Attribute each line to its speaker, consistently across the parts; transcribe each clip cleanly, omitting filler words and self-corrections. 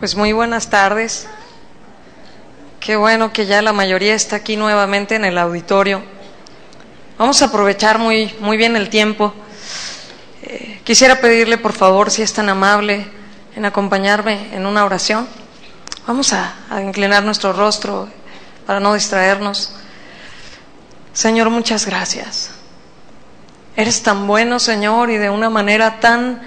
Speaker 1: Pues muy buenas tardes. Qué bueno que ya la mayoría está aquí nuevamente en el auditorio. Vamos a aprovechar muy bien el tiempo. Quisiera pedirle, por favor, si es tan amable, en acompañarme en una oración. Vamos a inclinar nuestro rostro para no distraernos. Señor, muchas gracias. Eres tan bueno, Señor, y de una manera tan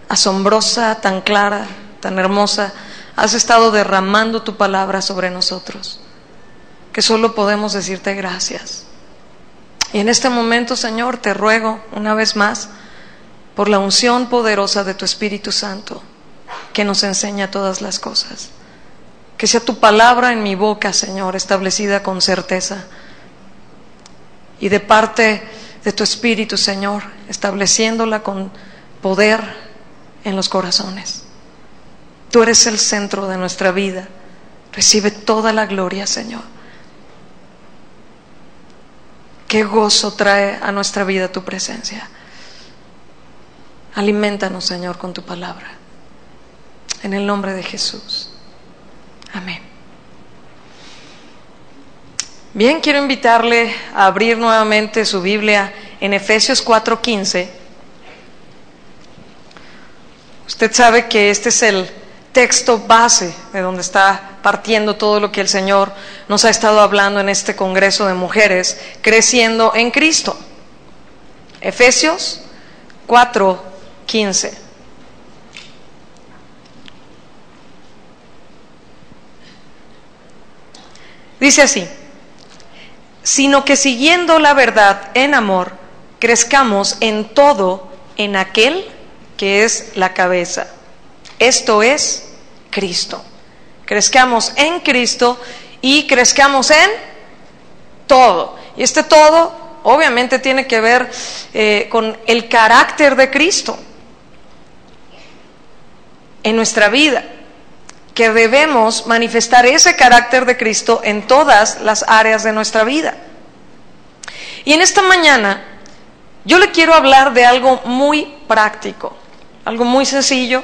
Speaker 1: asombrosa, tan clara, tan hermosa, has estado derramando tu palabra sobre nosotros, que solo podemos decirte gracias. Y en este momento, Señor, te ruego una vez más por la unción poderosa de tu Espíritu Santo, que nos enseña todas las cosas. Que sea tu palabra en mi boca, Señor, establecida con certeza, y de parte de tu Espíritu, Señor, estableciéndola con poder en los corazones. Tú eres el centro de nuestra vida. Recibe toda la gloria, Señor. Qué gozo trae a nuestra vida tu presencia. Aliméntanos, Señor, con tu palabra. En el nombre de Jesús. Amén. Bien, quiero invitarle a abrir nuevamente su Biblia en Efesios 4:15. Usted sabe que este es el texto base de donde está partiendo todo lo que el Señor nos ha estado hablando en este Congreso de Mujeres, creciendo en Cristo. Efesios 4:15. Dice así: sino que siguiendo la verdad en amor, crezcamos en todo en aquel que es la cabeza. Esto es Cristo. Crezcamos en Cristo y crezcamos en todo. Y este todo obviamente tiene que ver con el carácter de Cristo en nuestra vida, que debemos manifestar ese carácter de Cristo en todas las áreas de nuestra vida. Y en esta mañana yo le quiero hablar de algo muy práctico, algo muy sencillo,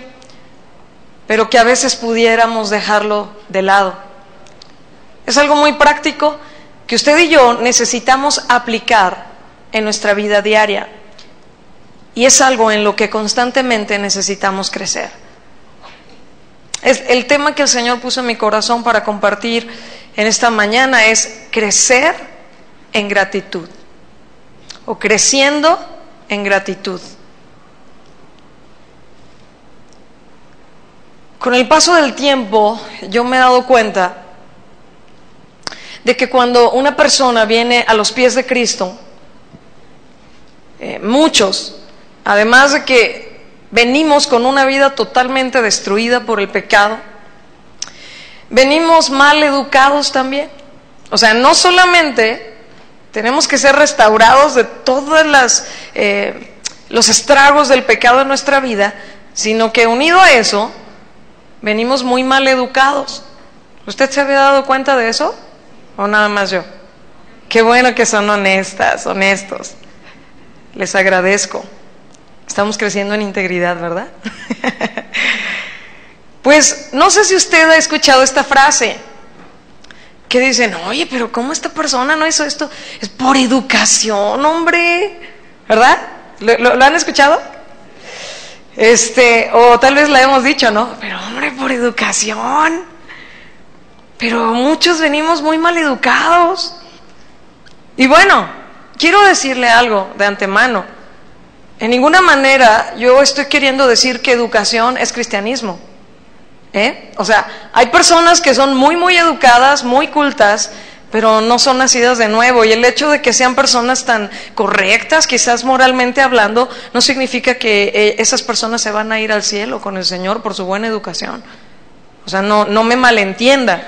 Speaker 1: pero que a veces pudiéramos dejarlo de lado. Es algo muy práctico que usted y yo necesitamos aplicar en nuestra vida diaria, y es algo en lo que constantemente necesitamos crecer. Es el tema que el Señor puso en mi corazón para compartir en esta mañana, es crecer en gratitud, o creciendo en gratitud. Con el paso del tiempo, yo me he dado cuenta de que cuando una persona viene a los pies de Cristo, muchos, además de que venimos con una vida totalmente destruida por el pecado, venimos mal educados también. O sea, no solamente tenemos que ser restaurados de todos los estragos del pecado en nuestra vida, sino que unido a eso, venimos muy mal educados. ¿Usted se había dado cuenta de eso? ¿O nada más yo? Qué bueno que son honestas, honestos. Les agradezco. Estamos creciendo en integridad, ¿verdad? Pues no sé si usted ha escuchado esta frase que dicen: oye, pero ¿cómo esta persona no hizo esto? Es por educación, hombre, ¿verdad? ¿Lo han escuchado? O tal vez la hemos dicho, ¿no? Pero hombre, por educación. Pero muchos venimos muy mal educados. Y bueno, quiero decirle algo de antemano. En ninguna manera yo estoy queriendo decir que educación es cristianismo. O sea, hay personas que son muy educadas, muy cultas, pero no son nacidas de nuevo, y el hecho de que sean personas tan correctas, quizás moralmente hablando, no significa que esas personas se van a ir al cielo con el Señor por su buena educación. O sea, no me malentienda.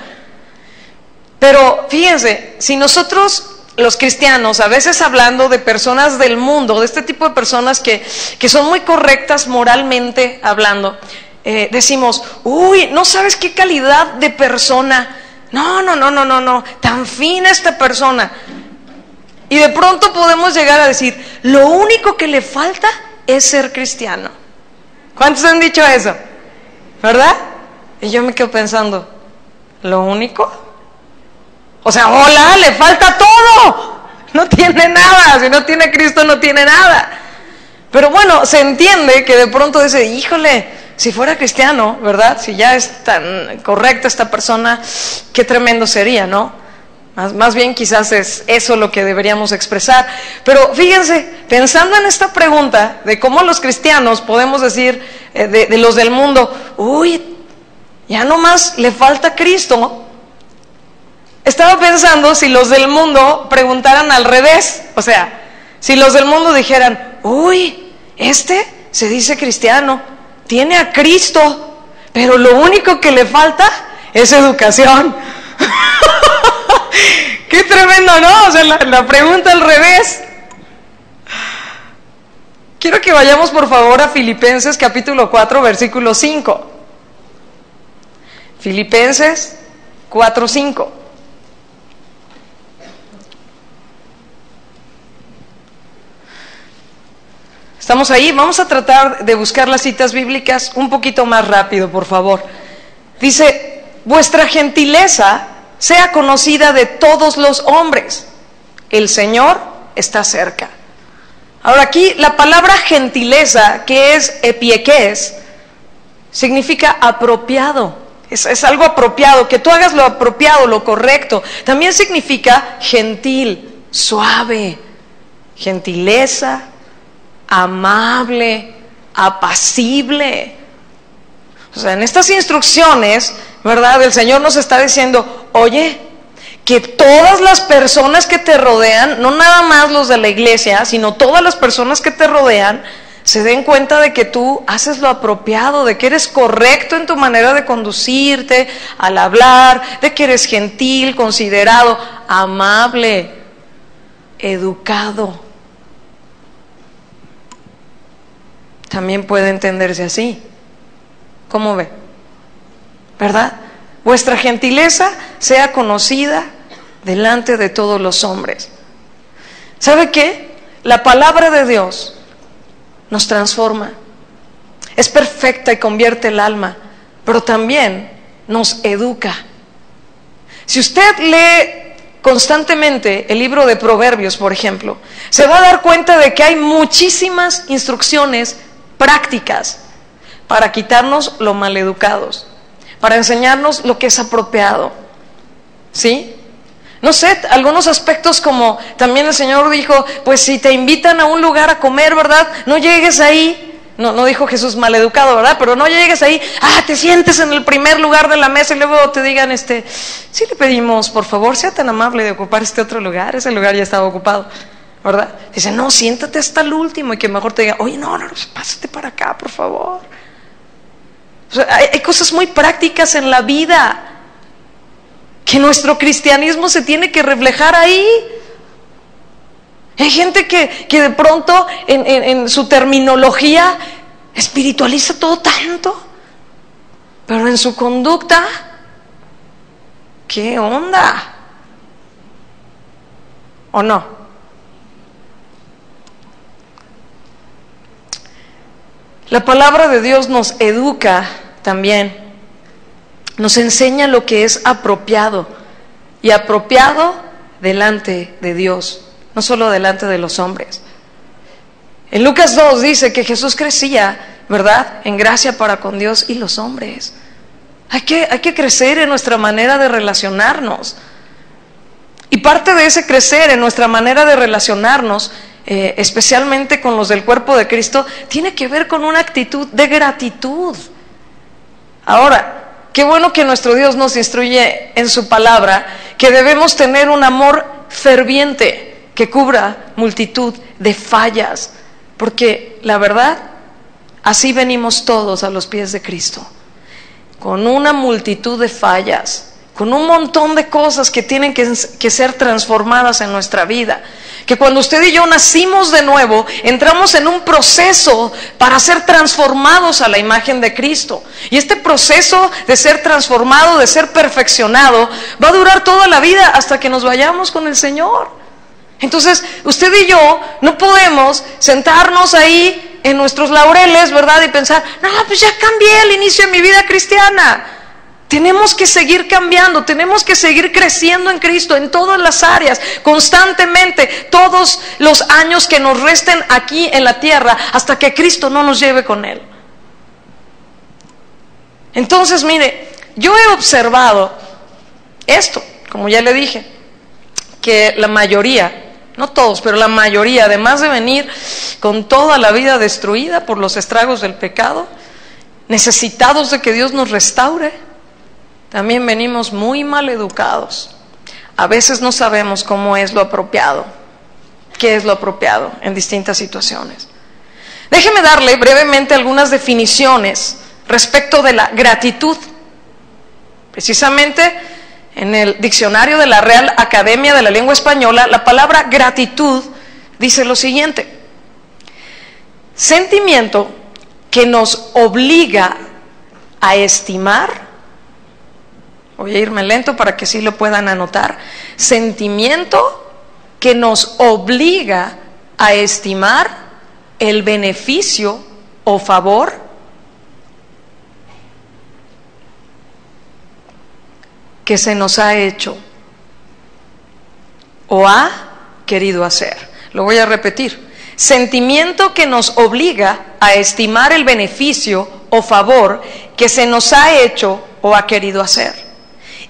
Speaker 1: Pero fíjense, si nosotros los cristianos, a veces hablando de personas del mundo, de este tipo de personas que son muy correctas moralmente hablando, decimos: uy, no sabes qué calidad de persona, no, tan fina esta persona. Y de pronto podemos llegar a decir: lo único que le falta es ser cristiano. ¿Cuántos han dicho eso? ¿Verdad? Y yo me quedo pensando, ¿lo único? O sea, hola, le falta todo. No tiene nada, si no tiene a Cristo no tiene nada. Pero bueno, se entiende que de pronto dice, híjole, si fuera cristiano, ¿verdad? Si ya es tan correcta esta persona, qué tremendo sería, ¿no? Más bien quizás es eso lo que deberíamos expresar. Pero fíjense, pensando en esta pregunta de cómo los cristianos podemos decir de los del mundo, uy, ya nomás le falta Cristo. Estaba pensando si los del mundo preguntaran al revés. O sea, si los del mundo dijeran, uy, se dice cristiano, tiene a Cristo, pero lo único que le falta es educación. Qué tremendo, ¿no? O sea, la pregunta al revés. Quiero que vayamos por favor a Filipenses capítulo 4, versículo 5. Filipenses 4, 5. ¿Estamos ahí? Vamos a tratar de buscar las citas bíblicas un poquito más rápido, por favor. Dice, vuestra gentileza sea conocida de todos los hombres. El Señor está cerca. Ahora aquí la palabra gentileza, que es epiekes, significa apropiado. Es algo apropiado, que tú hagas lo apropiado, lo correcto. También significa gentil, suave, gentileza, amable, apacible. O sea, en estas instrucciones, ¿verdad? El Señor nos está diciendo, oye, que todas las personas que te rodean, no nada más los de la iglesia, sino todas las personas que te rodean, se den cuenta de que tú haces lo apropiado, de que eres correcto en tu manera de conducirte, al hablar, de que eres gentil, considerado, amable, educado. También puede entenderse así. ¿Cómo ve? ¿Verdad? Vuestra gentileza sea conocida delante de todos los hombres. ¿Sabe qué? La palabra de Dios nos transforma. Es perfecta y convierte el alma, pero también nos educa. Si usted lee constantemente el libro de Proverbios, por ejemplo, se va a dar cuenta de que hay muchísimas instrucciones prácticas para quitarnos lo maleducados, para enseñarnos lo que es apropiado, ¿sí? No sé, algunos aspectos como también el Señor dijo, pues si te invitan a un lugar a comer, ¿verdad? No llegues ahí, no dijo Jesús maleducado, ¿verdad? Pero no llegues ahí, te sientes en el primer lugar de la mesa y luego te digan, sí le pedimos, por favor, sea tan amable de ocupar este otro lugar, ese lugar ya estaba ocupado, ¿verdad? Dice, no, siéntate hasta el último, y que mejor te diga, oye, no, pásate para acá, por favor. O sea, hay cosas muy prácticas en la vida que nuestro cristianismo se tiene que reflejar ahí. Hay gente que de pronto en su terminología espiritualiza todo tanto, pero en su conducta, ¿qué onda? ¿O no? La palabra de Dios nos educa también, nos enseña lo que es apropiado, y apropiado delante de Dios, no solo delante de los hombres. En Lucas 2 dice que Jesús crecía, ¿verdad?, en gracia para con Dios y los hombres. Hay que crecer en nuestra manera de relacionarnos, y parte de ese crecer en nuestra manera de relacionarnos, especialmente con los del cuerpo de Cristo, tiene que ver con una actitud de gratitud. Ahora, qué bueno que nuestro Dios nos instruye en su palabra que debemos tener un amor ferviente que cubra multitud de fallas, porque la verdad, así venimos todos a los pies de Cristo, con una multitud de fallas, con un montón de cosas que tienen que ser transformadas en nuestra vida, que cuando usted y yo nacimos de nuevo, entramos en un proceso para ser transformados a la imagen de Cristo, y este proceso de ser transformado, de ser perfeccionado, va a durar toda la vida hasta que nos vayamos con el Señor. Entonces, usted y yo no podemos sentarnos ahí en nuestros laureles, ¿verdad?, y pensar, no, pues ya cambié el inicio de mi vida cristiana. Tenemos que seguir cambiando, tenemos que seguir creciendo en Cristo en todas las áreas, constantemente, todos los años que nos resten aquí en la tierra, hasta que Cristo no nos lleve con Él. Entonces, mire, yo he observado esto, como ya le dije, que la mayoría, no todos, pero la mayoría, además de venir con toda la vida destruida por los estragos del pecado, necesitados de que Dios nos restaure, también venimos muy mal educados. A veces no sabemos cómo es lo apropiado, qué es lo apropiado en distintas situaciones. Déjeme darle brevemente algunas definiciones respecto de la gratitud. Precisamente en el diccionario de la Real Academia de la Lengua Española, la palabra gratitud dice lo siguiente: sentimiento que nos obliga a estimar. Voy a irme lento para que sí lo puedan anotar. Sentimiento que nos obliga a estimar el beneficio o favor que se nos ha hecho o ha querido hacer. Lo voy a repetir. Sentimiento que nos obliga a estimar el beneficio o favor que se nos ha hecho o ha querido hacer,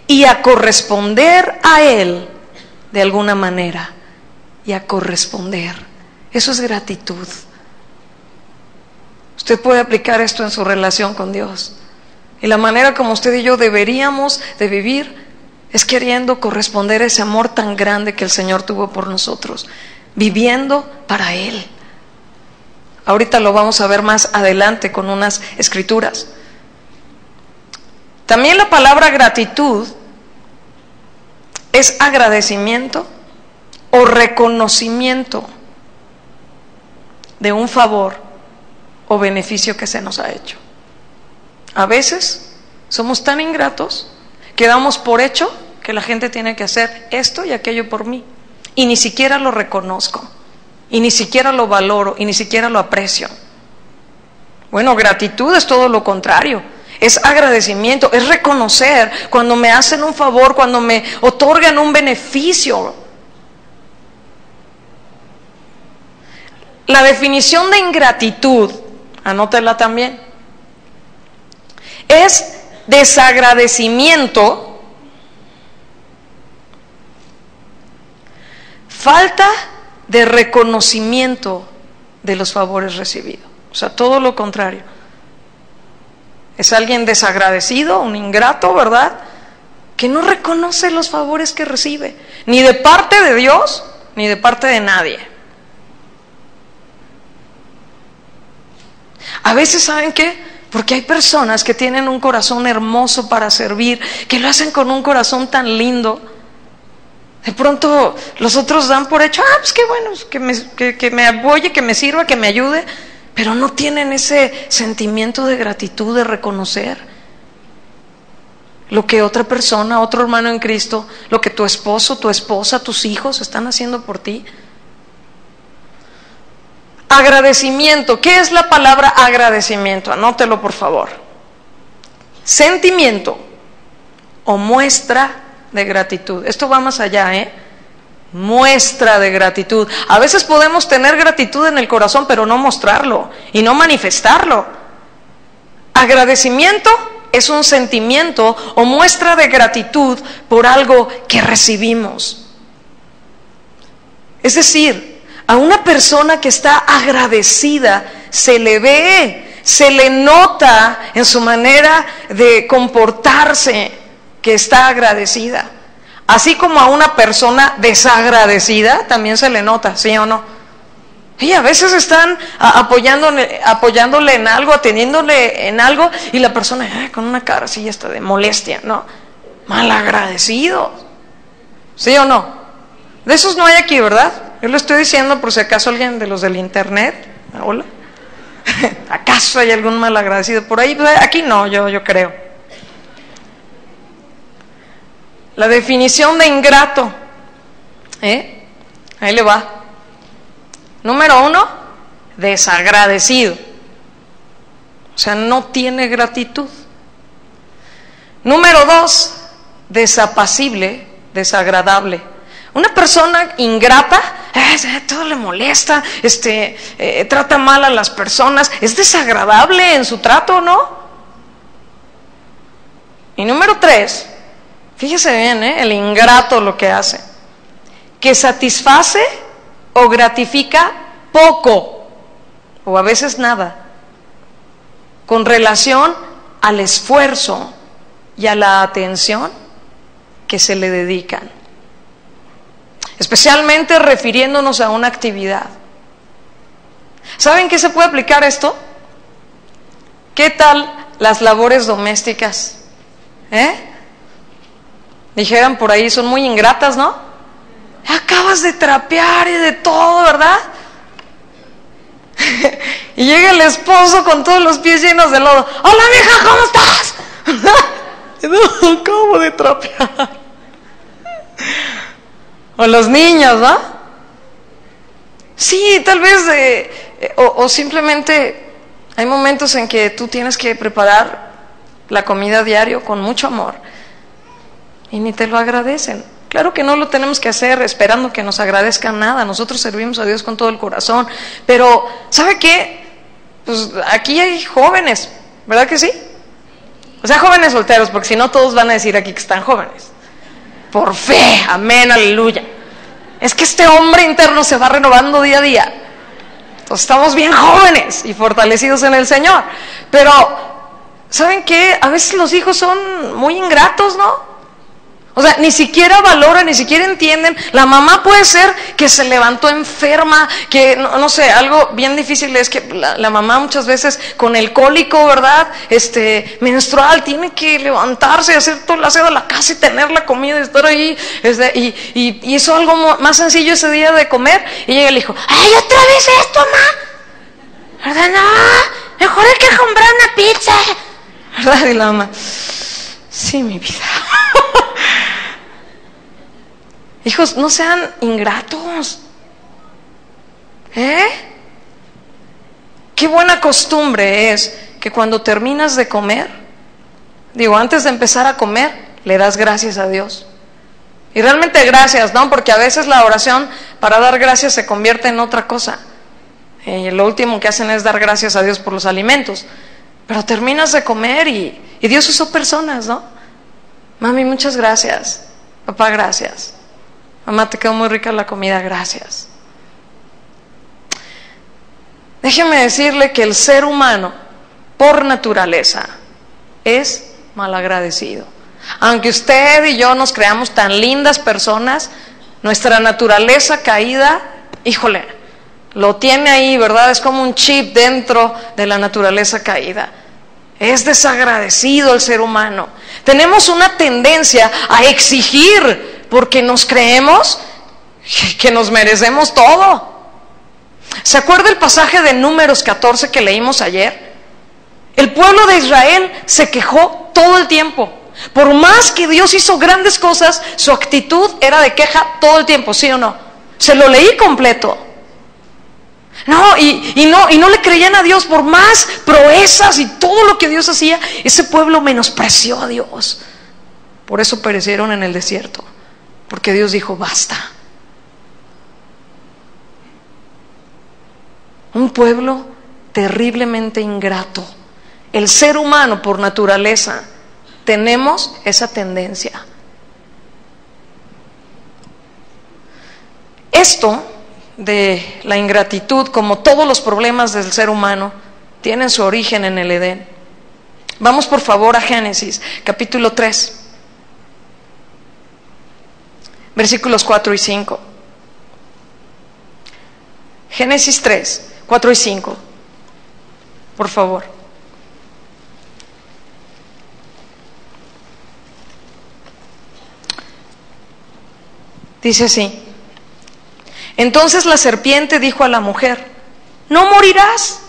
Speaker 1: y a corresponder a Él de alguna manera, y a corresponder. Eso es gratitud. Usted puede aplicar esto en su relación con Dios, y la manera como usted y yo deberíamos de vivir es queriendo corresponder a ese amor tan grande que el Señor tuvo por nosotros, viviendo para Él. Ahorita lo vamos a ver más adelante con unas escrituras. También la palabra gratitud es agradecimiento o reconocimiento de un favor o beneficio que se nos ha hecho. A veces somos tan ingratos que damos por hecho que la gente tiene que hacer esto y aquello por mí, y ni siquiera lo reconozco, y ni siquiera lo valoro, y ni siquiera lo aprecio. Bueno, gratitud es todo lo contrario. Es agradecimiento, es reconocer cuando me hacen un favor, cuando me otorgan un beneficio. La definición de ingratitud, anótela también, es desagradecimiento, falta de reconocimiento de los favores recibidos. O sea, todo lo contrario. Es alguien desagradecido, un ingrato, ¿verdad?, que no reconoce los favores que recibe, ni de parte de Dios, ni de parte de nadie. A veces, ¿saben qué? Porque hay personas que tienen un corazón hermoso para servir, que lo hacen con un corazón tan lindo. De pronto los otros dan por hecho, pues qué bueno, que me apoye, que me sirva, que me ayude, pero no tienen ese sentimiento de gratitud, de reconocer lo que otra persona, otro hermano en Cristo, lo que tu esposo, tu esposa, tus hijos están haciendo por ti. Agradecimiento. ¿Qué es la palabra agradecimiento? Anótelo, por favor. Sentimiento o muestra de gratitud. Esto va más allá, muestra de gratitud. A veces podemos tener gratitud en el corazón, pero no mostrarlo y no manifestarlo. Agradecimiento es un sentimiento o muestra de gratitud por algo que recibimos. Es decir, a una persona que está agradecida se le ve, se le nota en su manera de comportarse que está agradecida. Así como a una persona desagradecida también se le nota, ¿sí o no? Y a veces están apoyándole en algo, atendiéndole en algo, y la persona con una cara así hasta de molestia, ¿no? Malagradecido, ¿sí o no? De esos no hay aquí, ¿verdad? Yo lo estoy diciendo por si acaso alguien de los del internet, hola, ¿acaso hay algún malagradecido por ahí? Pues aquí no, yo creo. La definición de ingrato, ahí le va. Número 1, desagradecido. O sea, no tiene gratitud. Número 2, desapacible, desagradable. Una persona ingrata, todo le molesta, trata mal a las personas, es desagradable en su trato, ¿no? Y número 3, fíjese bien, el ingrato lo que hace, que satisface o gratifica poco, o a veces nada, con relación al esfuerzo y a la atención que se le dedican, especialmente refiriéndonos a una actividad. ¿Saben qué se puede aplicar esto? ¿Qué tal las labores domésticas? Dijeran por ahí, son muy ingratas, ¿no? Acabas de trapear y de todo, ¿verdad? Y llega el esposo con todos los pies llenos de lodo. Hola, vieja, ¿cómo estás? No, acabo de trapear. O los niños, ¿no? Sí, tal vez, o simplemente hay momentos en que tú tienes que preparar la comida diario con mucho amor y ni te lo agradecen. Claro que no lo tenemos que hacer esperando que nos agradezcan nada. Nosotros servimos a Dios con todo el corazón. Pero, ¿sabe qué? Pues aquí hay jóvenes, ¿verdad que sí? O sea, jóvenes solteros, porque si no todos van a decir aquí que están jóvenes. Por fe, amén, aleluya. Es que este hombre interno se va renovando día a día. Entonces estamos bien jóvenes y fortalecidos en el Señor. Pero, ¿saben qué? A veces los hijos son muy ingratos, ¿no? O sea, ni siquiera valoran, ni siquiera entienden. La mamá puede ser que se levantó enferma, que no sé, algo bien difícil es que la mamá muchas veces con el cólico, ¿verdad? Menstrual, tiene que levantarse y hacer todo el aseo de la casa y tener la comida y estar ahí. Y hizo algo más sencillo ese día de comer y llega el hijo, ¡ay, otra vez esto, ma! ¿Verdad? No, mejor hay que comprar una pizza. ¿Verdad? Y la mamá, sí, mi vida. Hijos, no sean ingratos. Qué buena costumbre es que cuando terminas de comer, antes de empezar a comer, le das gracias a Dios. Y realmente gracias, ¿no? Porque a veces la oración para dar gracias se convierte en otra cosa. Y lo último que hacen es dar gracias a Dios por los alimentos. Pero terminas de comer y Dios usó personas, ¿no? Mami, muchas gracias. Papá, gracias. Mamá, te quedó muy rica la comida, gracias. Déjeme decirle que el ser humano, por naturaleza, es malagradecido. Aunque usted y yo nos creamos tan lindas personas, nuestra naturaleza caída, híjole, lo tiene ahí, ¿verdad? Es como un chip dentro de la naturaleza caída. Es desagradecido el ser humano. Tenemos una tendencia a exigir porque nos creemos que nos merecemos todo. ¿Se acuerda el pasaje de Números 14 que leímos ayer? El pueblo de Israel se quejó todo el tiempo. Por más que Dios hizo grandes cosas, su actitud era de queja todo el tiempo, ¿sí o no? Se lo leí completo. No, y no le creían a Dios por más proezas y todo lo que Dios hacía. Ese pueblo menospreció a Dios. Por eso perecieron en el desierto. Porque Dios dijo, basta. Un pueblo terriblemente ingrato. El ser humano por naturaleza tenemos esa tendencia. Esto de la ingratitud, como todos los problemas del ser humano, tienen su origen en el Edén. Vamos por favor a Génesis, capítulo 3. Versículos 4 y 5. Génesis 3, 4 y 5. Por favor. Dice así: entonces la serpiente dijo a la mujer, no morirás,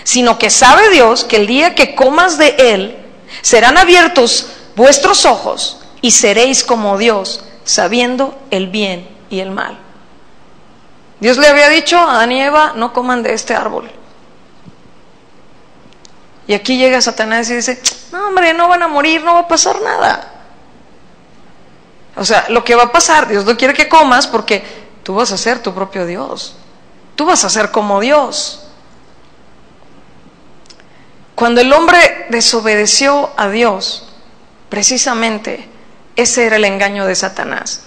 Speaker 1: sino que sabe Dios que el día que comas de él, serán abiertos vuestros ojos y seréis como Dios, sabiendo el bien y el mal. Dios le había dicho a Adán y Eva, no coman de este árbol. Y aquí llega Satanás y dice, no hombre, no van a morir, no va a pasar nada. O sea, lo que va a pasar, Dios no quiere que comas porque tú vas a ser tu propio Dios. Tú vas a ser como Dios. Cuando el hombre desobedeció a Dios, precisamente ese era el engaño de Satanás.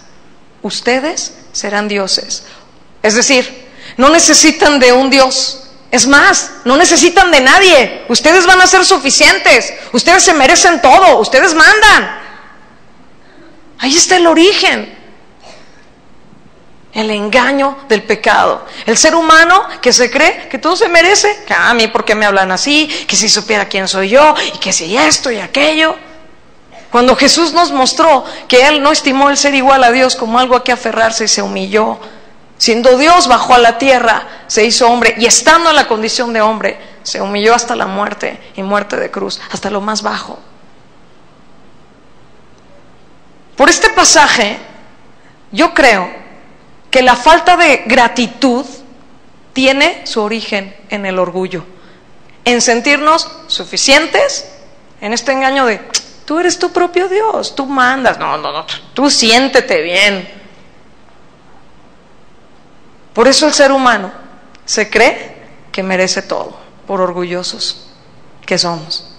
Speaker 1: Ustedes serán dioses. Es decir, no necesitan de un Dios. Es más, no necesitan de nadie. Ustedes van a ser suficientes. Ustedes se merecen todo. Ustedes mandan. Ahí está el origen. El engaño del pecado. El ser humano que se cree que todo se merece. Que a mí, ¿por qué me hablan así? Que si supiera quién soy yo. Y que si esto y aquello. Cuando Jesús nos mostró que Él no estimó el ser igual a Dios como algo a que aferrarse y se humilló. Siendo Dios, bajó a la tierra, se hizo hombre, y estando en la condición de hombre, se humilló hasta la muerte, y muerte de cruz, hasta lo más bajo. Por este pasaje, yo creo que la falta de gratitud tiene su origen en el orgullo, en sentirnos suficientes, en este engaño de, tú eres tu propio Dios, tú mandas, no, tú siéntete bien. Por eso el ser humano se cree que merece todo, por orgullosos que somos.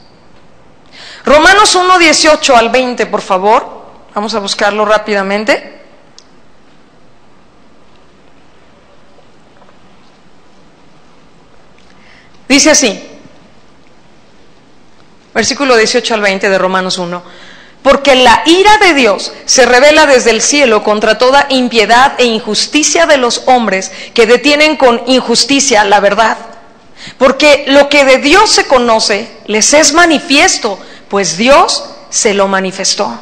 Speaker 1: Romanos 1, 18 al 20, por favor. Vamos a buscarlo rápidamente. Dice así, versículo 18 al 20 de Romanos 1. Porque la ira de Dios se revela desde el cielo contra toda impiedad e injusticia de los hombres que detienen con injusticia la verdad. Porque lo que de Dios se conoce les es manifiesto, pues Dios se lo manifestó.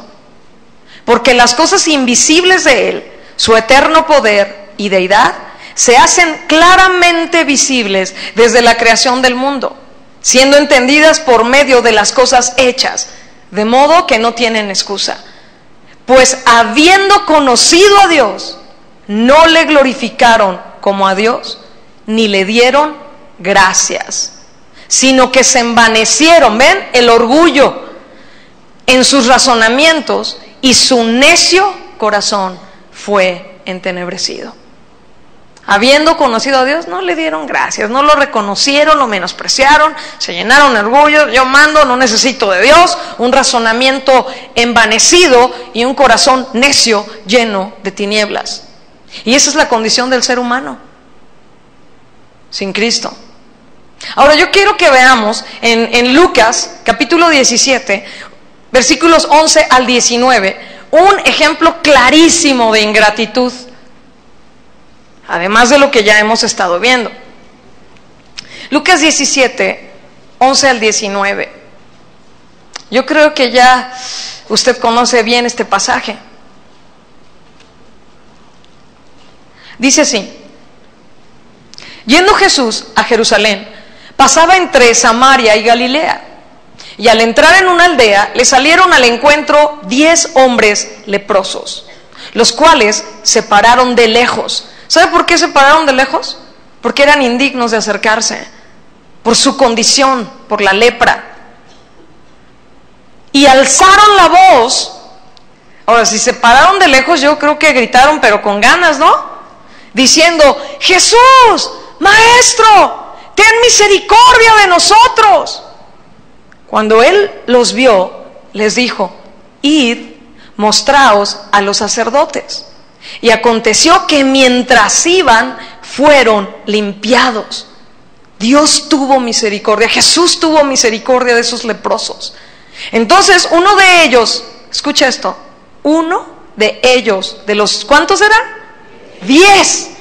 Speaker 1: Porque las cosas invisibles de Él, su eterno poder y deidad, se hacen claramente visibles desde la creación del mundo, siendo entendidas por medio de las cosas hechas, de modo que no tienen excusa. Pues habiendo conocido a Dios, no le glorificaron como a Dios, ni le dieron gracias, sino que se envanecieron, ¿ven? El orgullo en sus razonamientos, y su necio corazón fue entenebrecido. Habiendo conocido a Dios, no le dieron gracias, no lo reconocieron, lo menospreciaron, se llenaron de orgullo, yo mando, no necesito de Dios, un razonamiento envanecido y un corazón necio lleno de tinieblas. Y esa es la condición del ser humano, sin Cristo. Ahora yo quiero que veamos en Lucas, capítulo 17, versículos 11 al 19, un ejemplo clarísimo de ingratitud. Además de lo que ya hemos estado viendo. Lucas 17, 11 al 19. Yo creo que ya usted conoce bien este pasaje. Dice así: yendo Jesús a Jerusalén, pasaba entre Samaria y Galilea. Y al entrar en una aldea, le salieron al encuentro 10 hombres leprosos, los cuales se pararon de lejos. ¿Sabe por qué se pararon de lejos? Porque eran indignos de acercarse, por su condición, por la lepra. Y alzaron la voz. Ahora, si se pararon de lejos, yo creo que gritaron, pero con ganas, ¿no? Diciendo: Jesús, Maestro, ten misericordia de nosotros. Cuando él los vio, les dijo: id, mostraos a los sacerdotes. Y aconteció que mientras iban, fueron limpiados. Dios tuvo misericordia, Jesús tuvo misericordia de esos leprosos. Entonces uno de ellos, escucha esto, uno de ellos, de los, ¿cuántos eran? 10.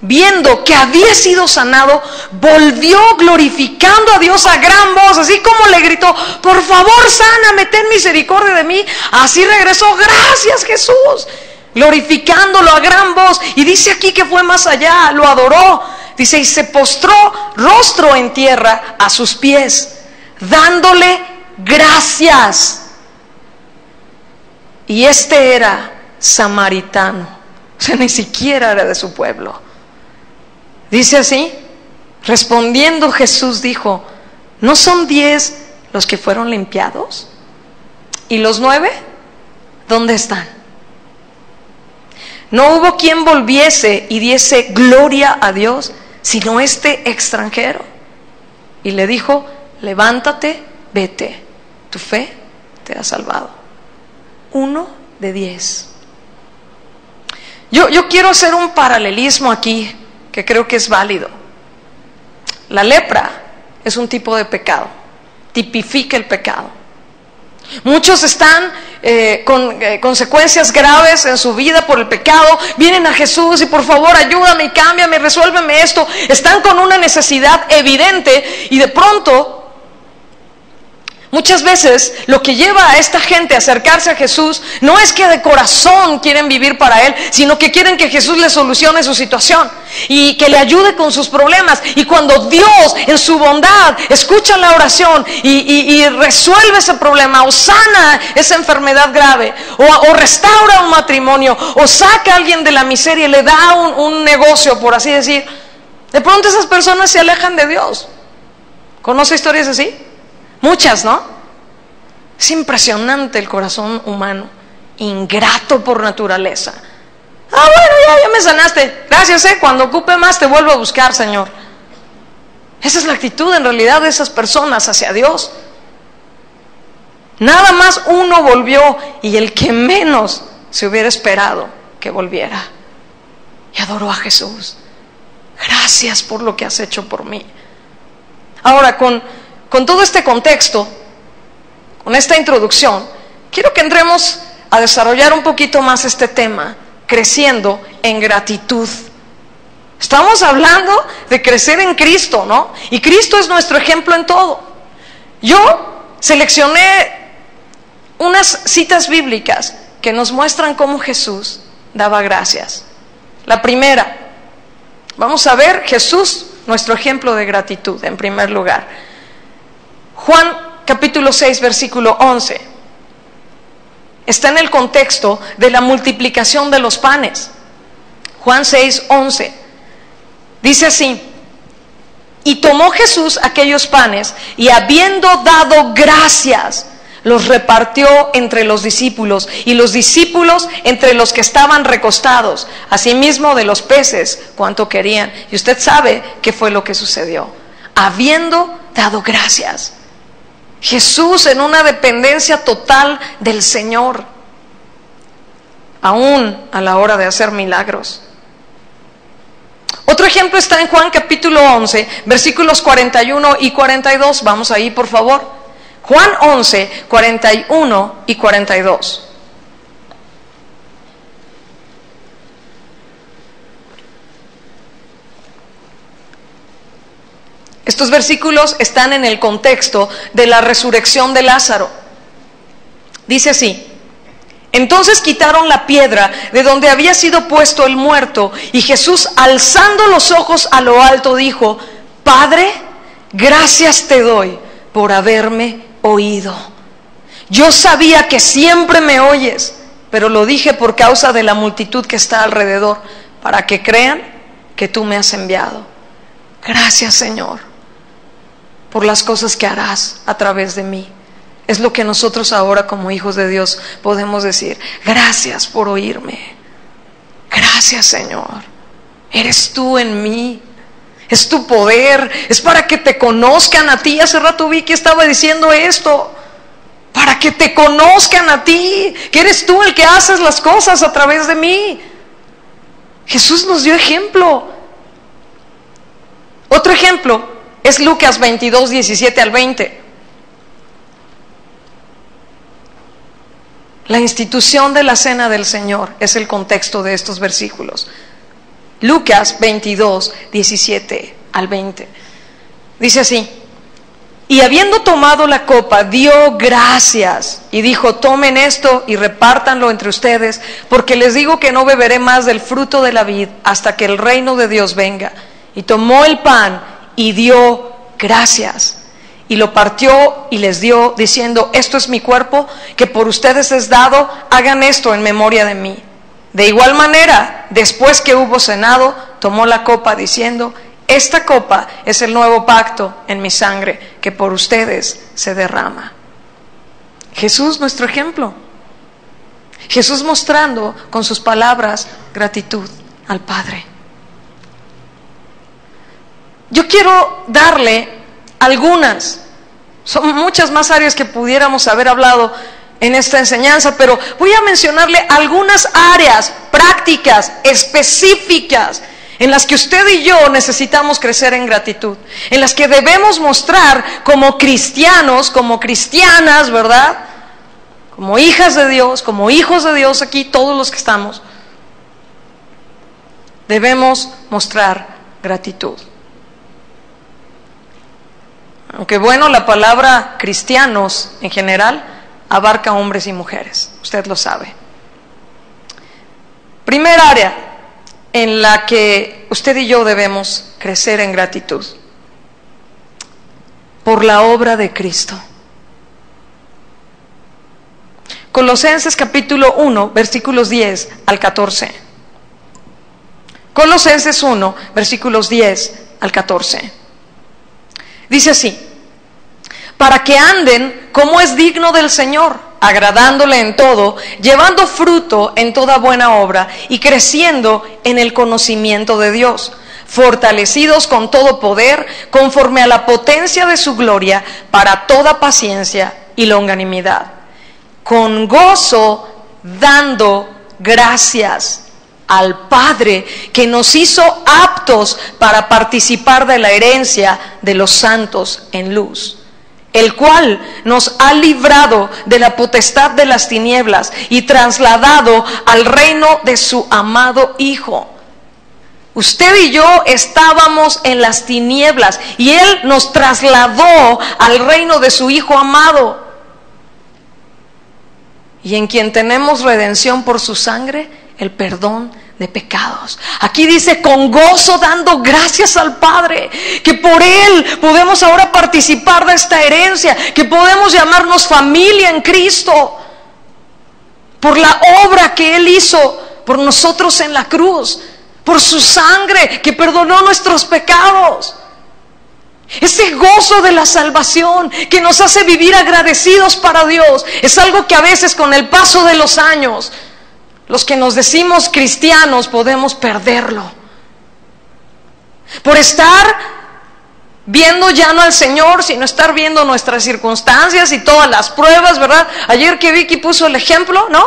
Speaker 1: Viendo que había sido sanado, volvió glorificando a Dios a gran voz, así como le gritó: por favor, sáname, ten misericordia de mí. Así regresó: gracias, Jesús, glorificándolo a gran voz. Y dice aquí que fue más allá, lo adoró. Dice: y se postró rostro en tierra a sus pies, dándole gracias. Y este era samaritano, o sea, ni siquiera era de su pueblo. Dice así: respondiendo Jesús dijo: ¿no son 10 los que fueron limpiados? ¿Y los 9? ¿Dónde están? No hubo quien volviese y diese gloria a Dios, sino este extranjero. Y le dijo: levántate, vete, tu fe te ha salvado. 1 de 10. Yo quiero hacer un paralelismo aquí que creo que es válido. La lepra es un tipo de pecado, tipifica el pecado. Muchos están con consecuencias graves en su vida por el pecado, vienen a Jesús y por favor ayúdame, cámbiame, resuélveme esto. Están con una necesidad evidente y de pronto, muchas veces lo que lleva a esta gente a acercarse a Jesús no es que de corazón quieren vivir para Él, sino que quieren que Jesús les solucione su situación y que le ayude con sus problemas. Y cuando Dios en su bondad escucha la oración y resuelve ese problema, o sana esa enfermedad grave, o restaura un matrimonio, o saca a alguien de la miseria y le da un negocio, por así decir, de pronto esas personas se alejan de Dios. ¿Conoce historias así? Muchas, ¿no? Es impresionante el corazón humano, ingrato por naturaleza. Bueno, ya me sanaste, gracias, cuando ocupe más te vuelvo a buscar, Señor. Esa es la actitud en realidad de esas personas hacia Dios. Nada más uno volvió, y el que menos se hubiera esperado que volviera, y adoró a Jesús. Gracias por lo que has hecho por mí. Ahora, con todo este contexto, con esta introducción, quiero que entremos a desarrollar un poquito más este tema, creciendo en gratitud. Estamos hablando de crecer en Cristo, ¿no? Y Cristo es nuestro ejemplo en todo. Yo seleccioné unas citas bíblicas que nos muestran cómo Jesús daba gracias. La primera, vamos a ver Jesús, nuestro ejemplo de gratitud, en primer lugar. Juan capítulo 6, versículo 11. Está en el contexto de la multiplicación de los panes. Juan 6, 11. Dice así: y tomó Jesús aquellos panes, y habiendo dado gracias, los repartió entre los discípulos, y los discípulos entre los que estaban recostados, asimismo de los peces, cuanto querían. Y usted sabe qué fue lo que sucedió. Habiendo dado gracias, Jesús en una dependencia total del Señor, aún a la hora de hacer milagros. Otro ejemplo está en Juan capítulo 11, versículos 41 y 42. Vamos ahí, por favor. Juan 11, 41 y 42. Estos versículos están en el contexto de la resurrección de Lázaro. Dice así: entonces quitaron la piedra de donde había sido puesto el muerto, y Jesús, alzando los ojos a lo alto, dijo: Padre, gracias te doy por haberme oído. Yo sabía que siempre me oyes, pero lo dije por causa de la multitud que está alrededor, para que crean que tú me has enviado. Gracias, Señor, por las cosas que harás a través de mí. Es lo que nosotros ahora como hijos de Dios podemos decir: gracias por oírme. Gracias, Señor. Eres tú en mí. Es tu poder. Es para que te conozcan a ti. Hace rato vi que estaba diciendo esto. Para que te conozcan a ti. Que eres tú el que haces las cosas a través de mí. Jesús nos dio ejemplo. Otro ejemplo es Lucas 22, 17 al 20. La institución de la cena del Señor es el contexto de estos versículos. Lucas 22, 17 al 20. Dice así: y habiendo tomado la copa, dio gracias y dijo: tomen esto y repártanlo entre ustedes, porque les digo que no beberé más del fruto de la vid hasta que el reino de Dios venga. Y tomó el pan y dio gracias, y lo partió y les dio, diciendo: esto es mi cuerpo, que por ustedes es dado, hagan esto en memoria de mí. De igual manera, después que hubo cenado, tomó la copa, diciendo: Esta copa es el nuevo pacto en mi sangre que por ustedes se derrama. Jesús, nuestro ejemplo. Jesús mostrando con sus palabras gratitud al Padre. Yo quiero darle algunas, son muchas más áreas que pudiéramos haber hablado en esta enseñanza, pero voy a mencionarle algunas áreas prácticas, específicas, en las que usted y yo necesitamos crecer en gratitud, en las que debemos mostrar como cristianos, como cristianas, ¿verdad? Como hijas de Dios, como hijos de Dios aquí, todos los que estamos, debemos mostrar gratitud. Aunque bueno, la palabra cristianos en general abarca hombres y mujeres, usted lo sabe. Primera área en la que usted y yo debemos crecer en gratitud: por la obra de Cristo. Colosenses capítulo 1, versículos 10 al 14. Colosenses 1, versículos 10 al 14. Dice así: para que anden como es digno del Señor, agradándole en todo, llevando fruto en toda buena obra y creciendo en el conocimiento de Dios, fortalecidos con todo poder, conforme a la potencia de su gloria, para toda paciencia y longanimidad, con gozo dando gracias al Padre, que nos hizo aptos para participar de la herencia de los santos en luz, el cual nos ha librado de la potestad de las tinieblas y trasladado al reino de su amado Hijo. Usted y yo estábamos en las tinieblas y Él nos trasladó al reino de su Hijo amado, y en quien tenemos redención por su sangre, el perdón de pecados. Aquí dice: con gozo dando gracias al Padre, que por Él podemos ahora participar de esta herencia, que podemos llamarnos familia en Cristo, por la obra que Él hizo por nosotros en la cruz, por su sangre que perdonó nuestros pecados. Ese gozo de la salvación que nos hace vivir agradecidos para Dios es algo que a veces, con el paso de los años, los que nos decimos cristianos podemos perderlo, por estar viendo ya no al Señor, sino estar viendo nuestras circunstancias y todas las pruebas, ¿verdad? Ayer que Vicky puso el ejemplo, ¿no?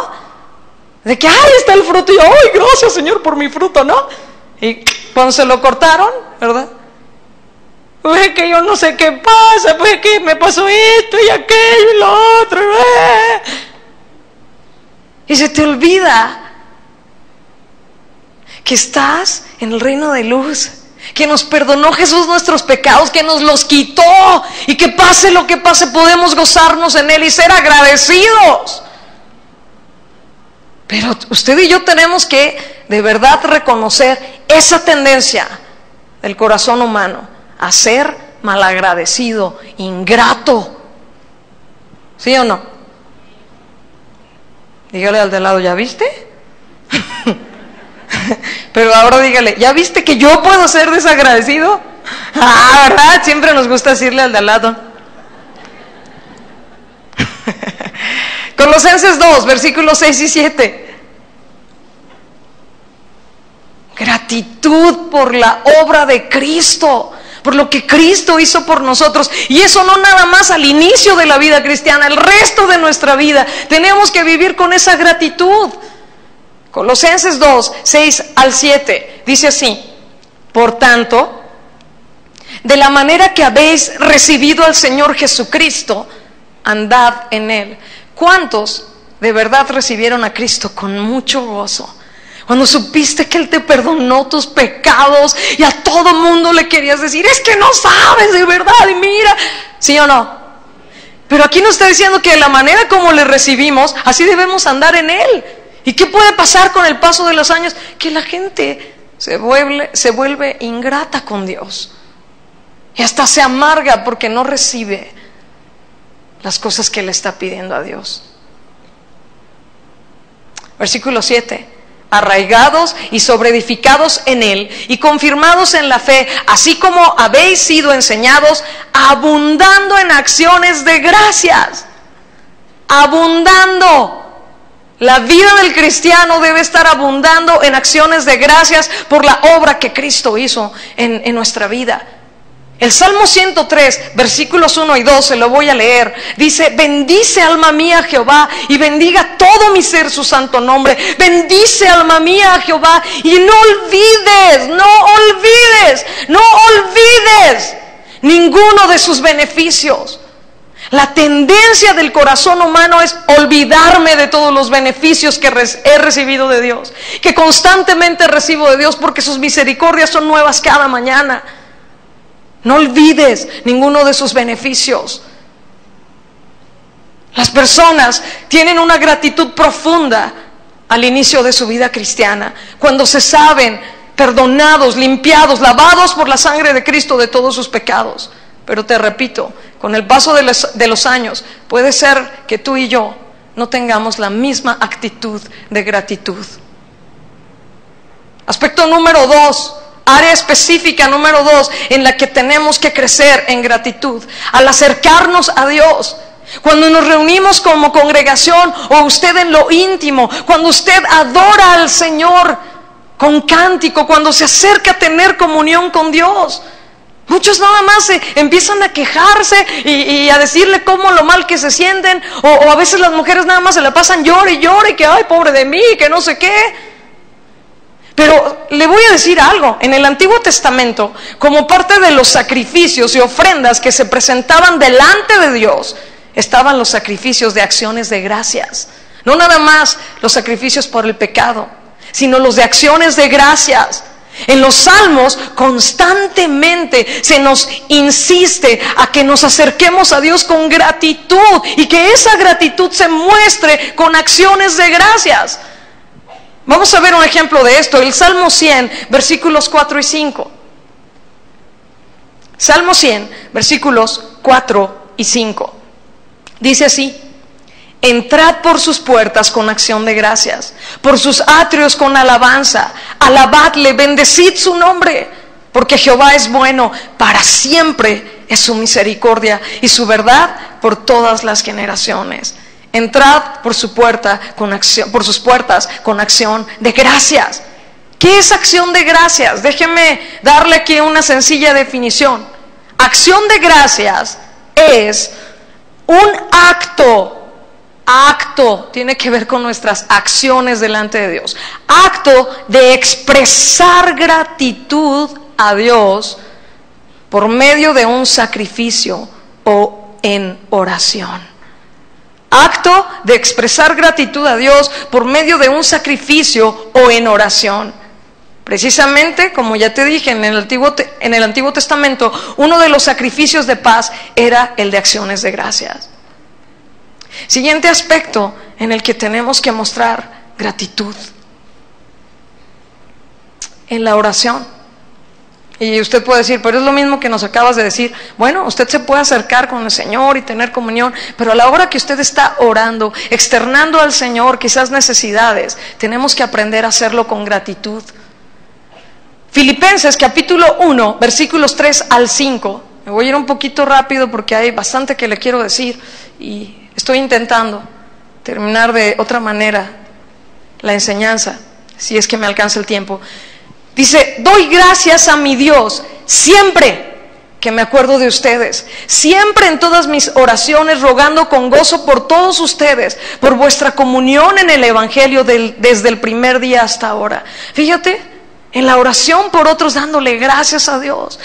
Speaker 1: De que ahí está el fruto, y yo, ¡ay, gracias Señor por mi fruto!, ¿no? Y cuando se lo cortaron, ¿verdad? Pues que yo no sé qué pasa, pues que me pasó esto y aquello y lo otro, y se te olvida que estás en el reino de luz, que nos perdonó Jesús nuestros pecados, que nos los quitó, y que pase lo que pase podemos gozarnos en Él y ser agradecidos. Pero usted y yo tenemos que de verdad reconocer esa tendencia del corazón humano a ser malagradecido, ingrato. ¿Sí o no? Dígale al de lado: ¿ya viste? Pero ahora dígale: ¿ya viste que yo puedo ser desagradecido? Ah, ¿verdad? Siempre nos gusta decirle al de al lado. Colosenses 2, versículos 6 y 7. Gratitud por la obra de Cristo, por lo que Cristo hizo por nosotros. Y eso no nada más al inicio de la vida cristiana, el resto de nuestra vida tenemos que vivir con esa gratitud. Colosenses 2, 6 al 7 dice así: por tanto, de la manera que habéis recibido al Señor Jesucristo, andad en Él. ¿Cuántos de verdad recibieron a Cristo con mucho gozo? Cuando supiste que Él te perdonó tus pecados y a todo mundo le querías decir: es que no sabes de verdad, y mira, ¿sí o no? Pero aquí nos está diciendo que de la manera como le recibimos, así debemos andar en Él. ¿Y qué puede pasar con el paso de los años? Que la gente se vuelve ingrata con Dios y hasta se amarga porque no recibe las cosas que le está pidiendo a Dios. Versículo 7: arraigados y sobreedificados en Él y confirmados en la fe, así como habéis sido enseñados, abundando en acciones de gracias. Abundando. La vida del cristiano debe estar abundando en acciones de gracias por la obra que Cristo hizo en nuestra vida. El Salmo 103, versículos 1 y 2, se lo voy a leer. Dice: bendice alma mía a Jehová y bendiga todo mi ser su santo nombre. Bendice alma mía a Jehová y no olvides ninguno de sus beneficios. La tendencia del corazón humano es olvidarme de todos los beneficios que he recibido de Dios, que constantemente recibo de Dios, porque sus misericordias son nuevas cada mañana. No olvides ninguno de sus beneficios. Las personas tienen una gratitud profunda al inicio de su vida cristiana, cuando se saben perdonados, limpiados, lavados por la sangre de Cristo de todos sus pecados. Pero te repito, con el paso de los años, puede ser que tú y yo no tengamos la misma actitud de gratitud. Aspecto número 2, área específica número 2 en la que tenemos que crecer en gratitud. Al acercarnos a Dios, cuando nos reunimos como congregación o usted en lo íntimo, cuando usted adora al Señor con cántico, cuando se acerca a tener comunión con Dios, muchos nada más se empiezan a quejarse y a decirle cómo lo mal que se sienten, o a veces las mujeres nada más se la pasan llore y llore, que ay, pobre de mí, que no sé qué. Pero le voy a decir algo: en el Antiguo Testamento, como parte de los sacrificios y ofrendas que se presentaban delante de Dios, estaban los sacrificios de acciones de gracias. No nada más los sacrificios por el pecado, sino los de acciones de gracias. En los Salmos constantemente se nos insiste a que nos acerquemos a Dios con gratitud y que esa gratitud se muestre con acciones de gracias. Vamos a ver un ejemplo de esto: el Salmo 100, versículos 4 y 5. Salmo 100, versículos 4 y 5. Dice así: entrad por sus puertas con acción de gracias, por sus atrios con alabanza, alabadle, bendecid su nombre, porque Jehová es bueno, para siempre es su misericordia y su verdad por todas las generaciones. Entrad por su puerta con acción, por sus puertas con acción de gracias. ¿Qué es acción de gracias? Déjeme darle aquí una sencilla definición. Acción de gracias es un acto, tiene que ver con nuestras acciones delante de Dios. Acto de expresar gratitud a Dios por medio de un sacrificio o en oración. Acto de expresar gratitud a Dios por medio de un sacrificio o en oración. Precisamente, como ya te dije, en el Antiguo Testamento, uno de los sacrificios de paz era el de acciones de gracias. Siguiente aspecto en el que tenemos que mostrar gratitud: en la oración. Y usted puede decir, pero es lo mismo que nos acabas de decir. Bueno, usted se puede acercar con el Señor y tener comunión, pero a la hora que usted está orando, externando al Señor quizás necesidades, tenemos que aprender a hacerlo con gratitud. Filipenses capítulo 1, versículos 3 al 5. Me voy a ir un poquito rápido porque hay bastante que le quiero decir y estoy intentando terminar de otra manera la enseñanza, si es que me alcanza el tiempo. Dice: doy gracias a mi Dios siempre que me acuerdo de ustedes, siempre en todas mis oraciones, rogando con gozo por todos ustedes, por vuestra comunión en el Evangelio desde el primer día hasta ahora. Fíjate, en la oración por otros, dándole gracias a Dios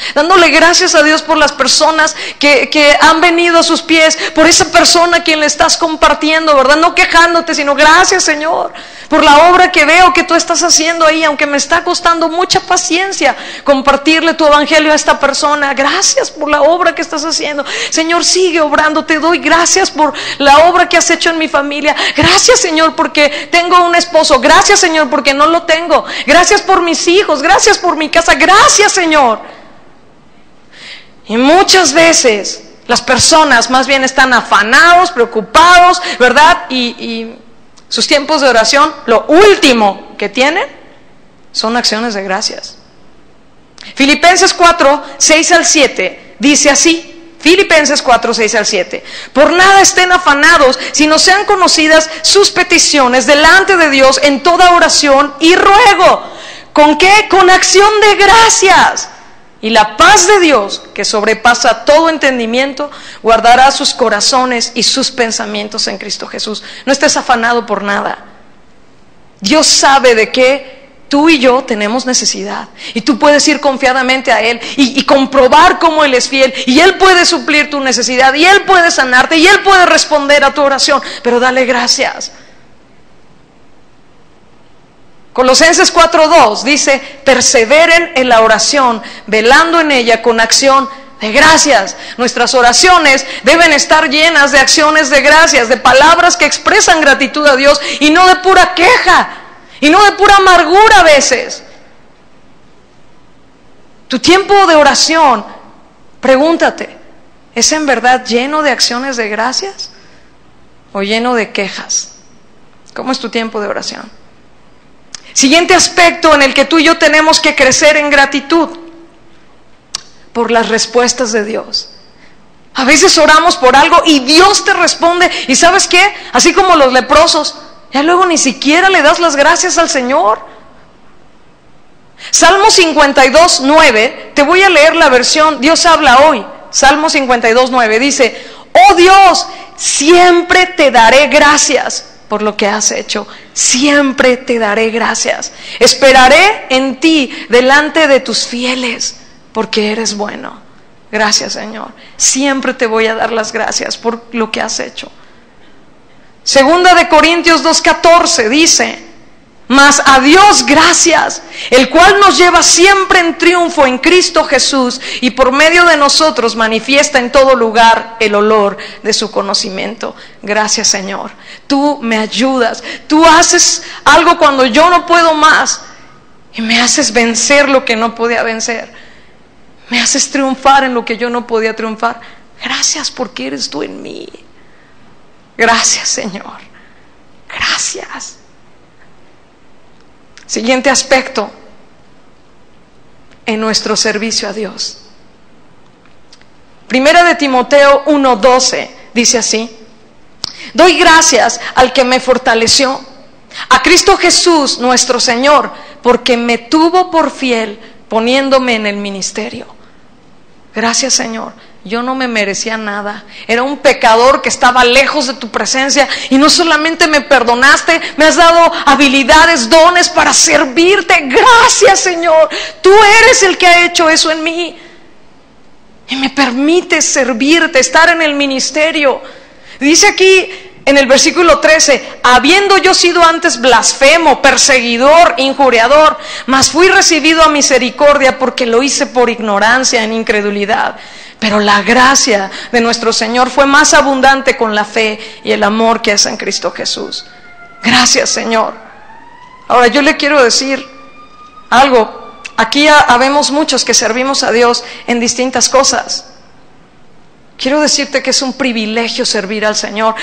Speaker 1: por las personas que han venido a sus pies, por esa persona a quien le estás compartiendo, ¿verdad? No quejándote, sino gracias, Señor, por la obra que veo que tú estás haciendo ahí, aunque me está costando mucha paciencia compartirle tu evangelio a esta persona. Gracias por la obra que estás haciendo, Señor, sigue obrando. Te doy gracias por la obra que has hecho en mi familia. Gracias, Señor, porque tengo un esposo. Gracias, Señor, porque no lo tengo. Gracias por mis hijos, gracias por mi casa, gracias, Señor. Y muchas veces las personas más bien están afanados, preocupados, ¿verdad? Y Sus tiempos de oración, lo último que tienen son acciones de gracias. Filipenses 4, 6 al 7 dice así. Filipenses 4, 6 al 7. Por nada estén afanados, sino sean conocidas sus peticiones delante de Dios en toda oración y ruego. ¿Con qué? Con acción de gracias. Y la paz de Dios, que sobrepasa todo entendimiento, guardará sus corazones y sus pensamientos en Cristo Jesús. No estés afanado por nada. Dios sabe de qué tú y yo tenemos necesidad, y tú puedes ir confiadamente a Él y comprobar cómo Él es fiel, y Él puede suplir tu necesidad, y Él puede sanarte, y Él puede responder a tu oración, pero dale gracias. Colosenses 4:2 dice: perseveren en la oración, velando en ella con acción de gracias. Nuestras oraciones deben estar llenas de acciones de gracias, de palabras que expresan gratitud a Dios, y no de pura queja, y no de pura amargura a veces. Tu tiempo de oración, pregúntate, ¿es en verdad lleno de acciones de gracias o lleno de quejas? ¿Cómo es tu tiempo de oración? Siguiente aspecto en el que tú y yo tenemos que crecer en gratitud: por las respuestas de Dios. A veces oramos por algo y Dios te responde, y ¿sabes qué? Así como los leprosos, ya luego ni siquiera le das las gracias al Señor. Salmo 52:9, te voy a leer la versión Dios habla hoy. Salmo 52:9 dice: oh Dios, siempre te daré gracias por lo que has hecho. Siempre te daré gracias. Esperaré en ti delante de tus fieles, porque eres bueno. Gracias, Señor. Siempre te voy a dar las gracias por lo que has hecho. Segunda de Corintios 2:14 dice: mas a Dios gracias, el cual nos lleva siempre en triunfo en Cristo Jesús, y por medio de nosotros manifiesta en todo lugar el olor de su conocimiento. Gracias, Señor. Tú me ayudas, tú haces algo cuando yo no puedo más, y me haces vencer lo que no podía vencer, me haces triunfar en lo que yo no podía triunfar. Gracias porque eres tú en mí. Gracias, Señor. Gracias. Siguiente aspecto en nuestro servicio a Dios. Primera de Timoteo 1:12 dice así: doy gracias al que me fortaleció, a Cristo Jesús nuestro Señor, porque me tuvo por fiel poniéndome en el ministerio. Gracias, Señor. Yo no me merecía nada, era un pecador que estaba lejos de tu presencia, y no solamente me perdonaste, me has dado habilidades, dones para servirte. Gracias, Señor. Tú eres el que ha hecho eso en mí, y me permites servirte, estar en el ministerio. Dice aquí en el versículo 13: habiendo yo sido antes blasfemo, perseguidor, injuriador, mas fui recibido a misericordia, porque lo hice por ignorancia, en incredulidad. Pero la gracia de nuestro Señor fue más abundante con la fe y el amor que es en Cristo Jesús. Gracias, Señor. Ahora yo le quiero decir algo. Aquí habemos muchos que servimos a Dios en distintas cosas. Quiero decirte que es un privilegio servir al Señor.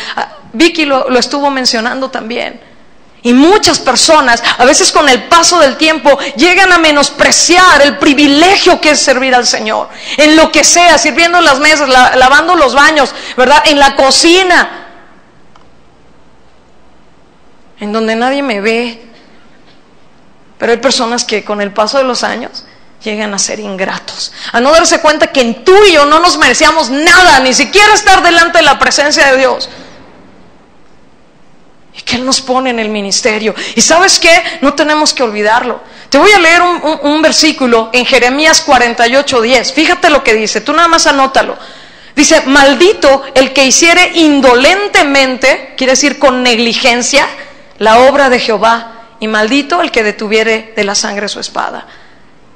Speaker 1: Vicky lo estuvo mencionando también. Y muchas personas, a veces con el paso del tiempo, llegan a menospreciar el privilegio que es servir al Señor. En lo que sea, sirviendo en las mesas, lavando los baños, ¿verdad? En la cocina, en donde nadie me ve. Pero hay personas que con el paso de los años llegan a ser ingratos, a no darse cuenta que en tú y yo no nos merecíamos nada, ni siquiera estar delante de la presencia de Dios, y que Él nos pone en el ministerio. Y ¿sabes qué? No tenemos que olvidarlo. Te voy a leer un versículo en Jeremías 48:10. Fíjate lo que dice, tú nada más anótalo. Dice: maldito el que hiciere indolentemente, quiere decir con negligencia, la obra de Jehová, y maldito el que detuviere de la sangre su espada.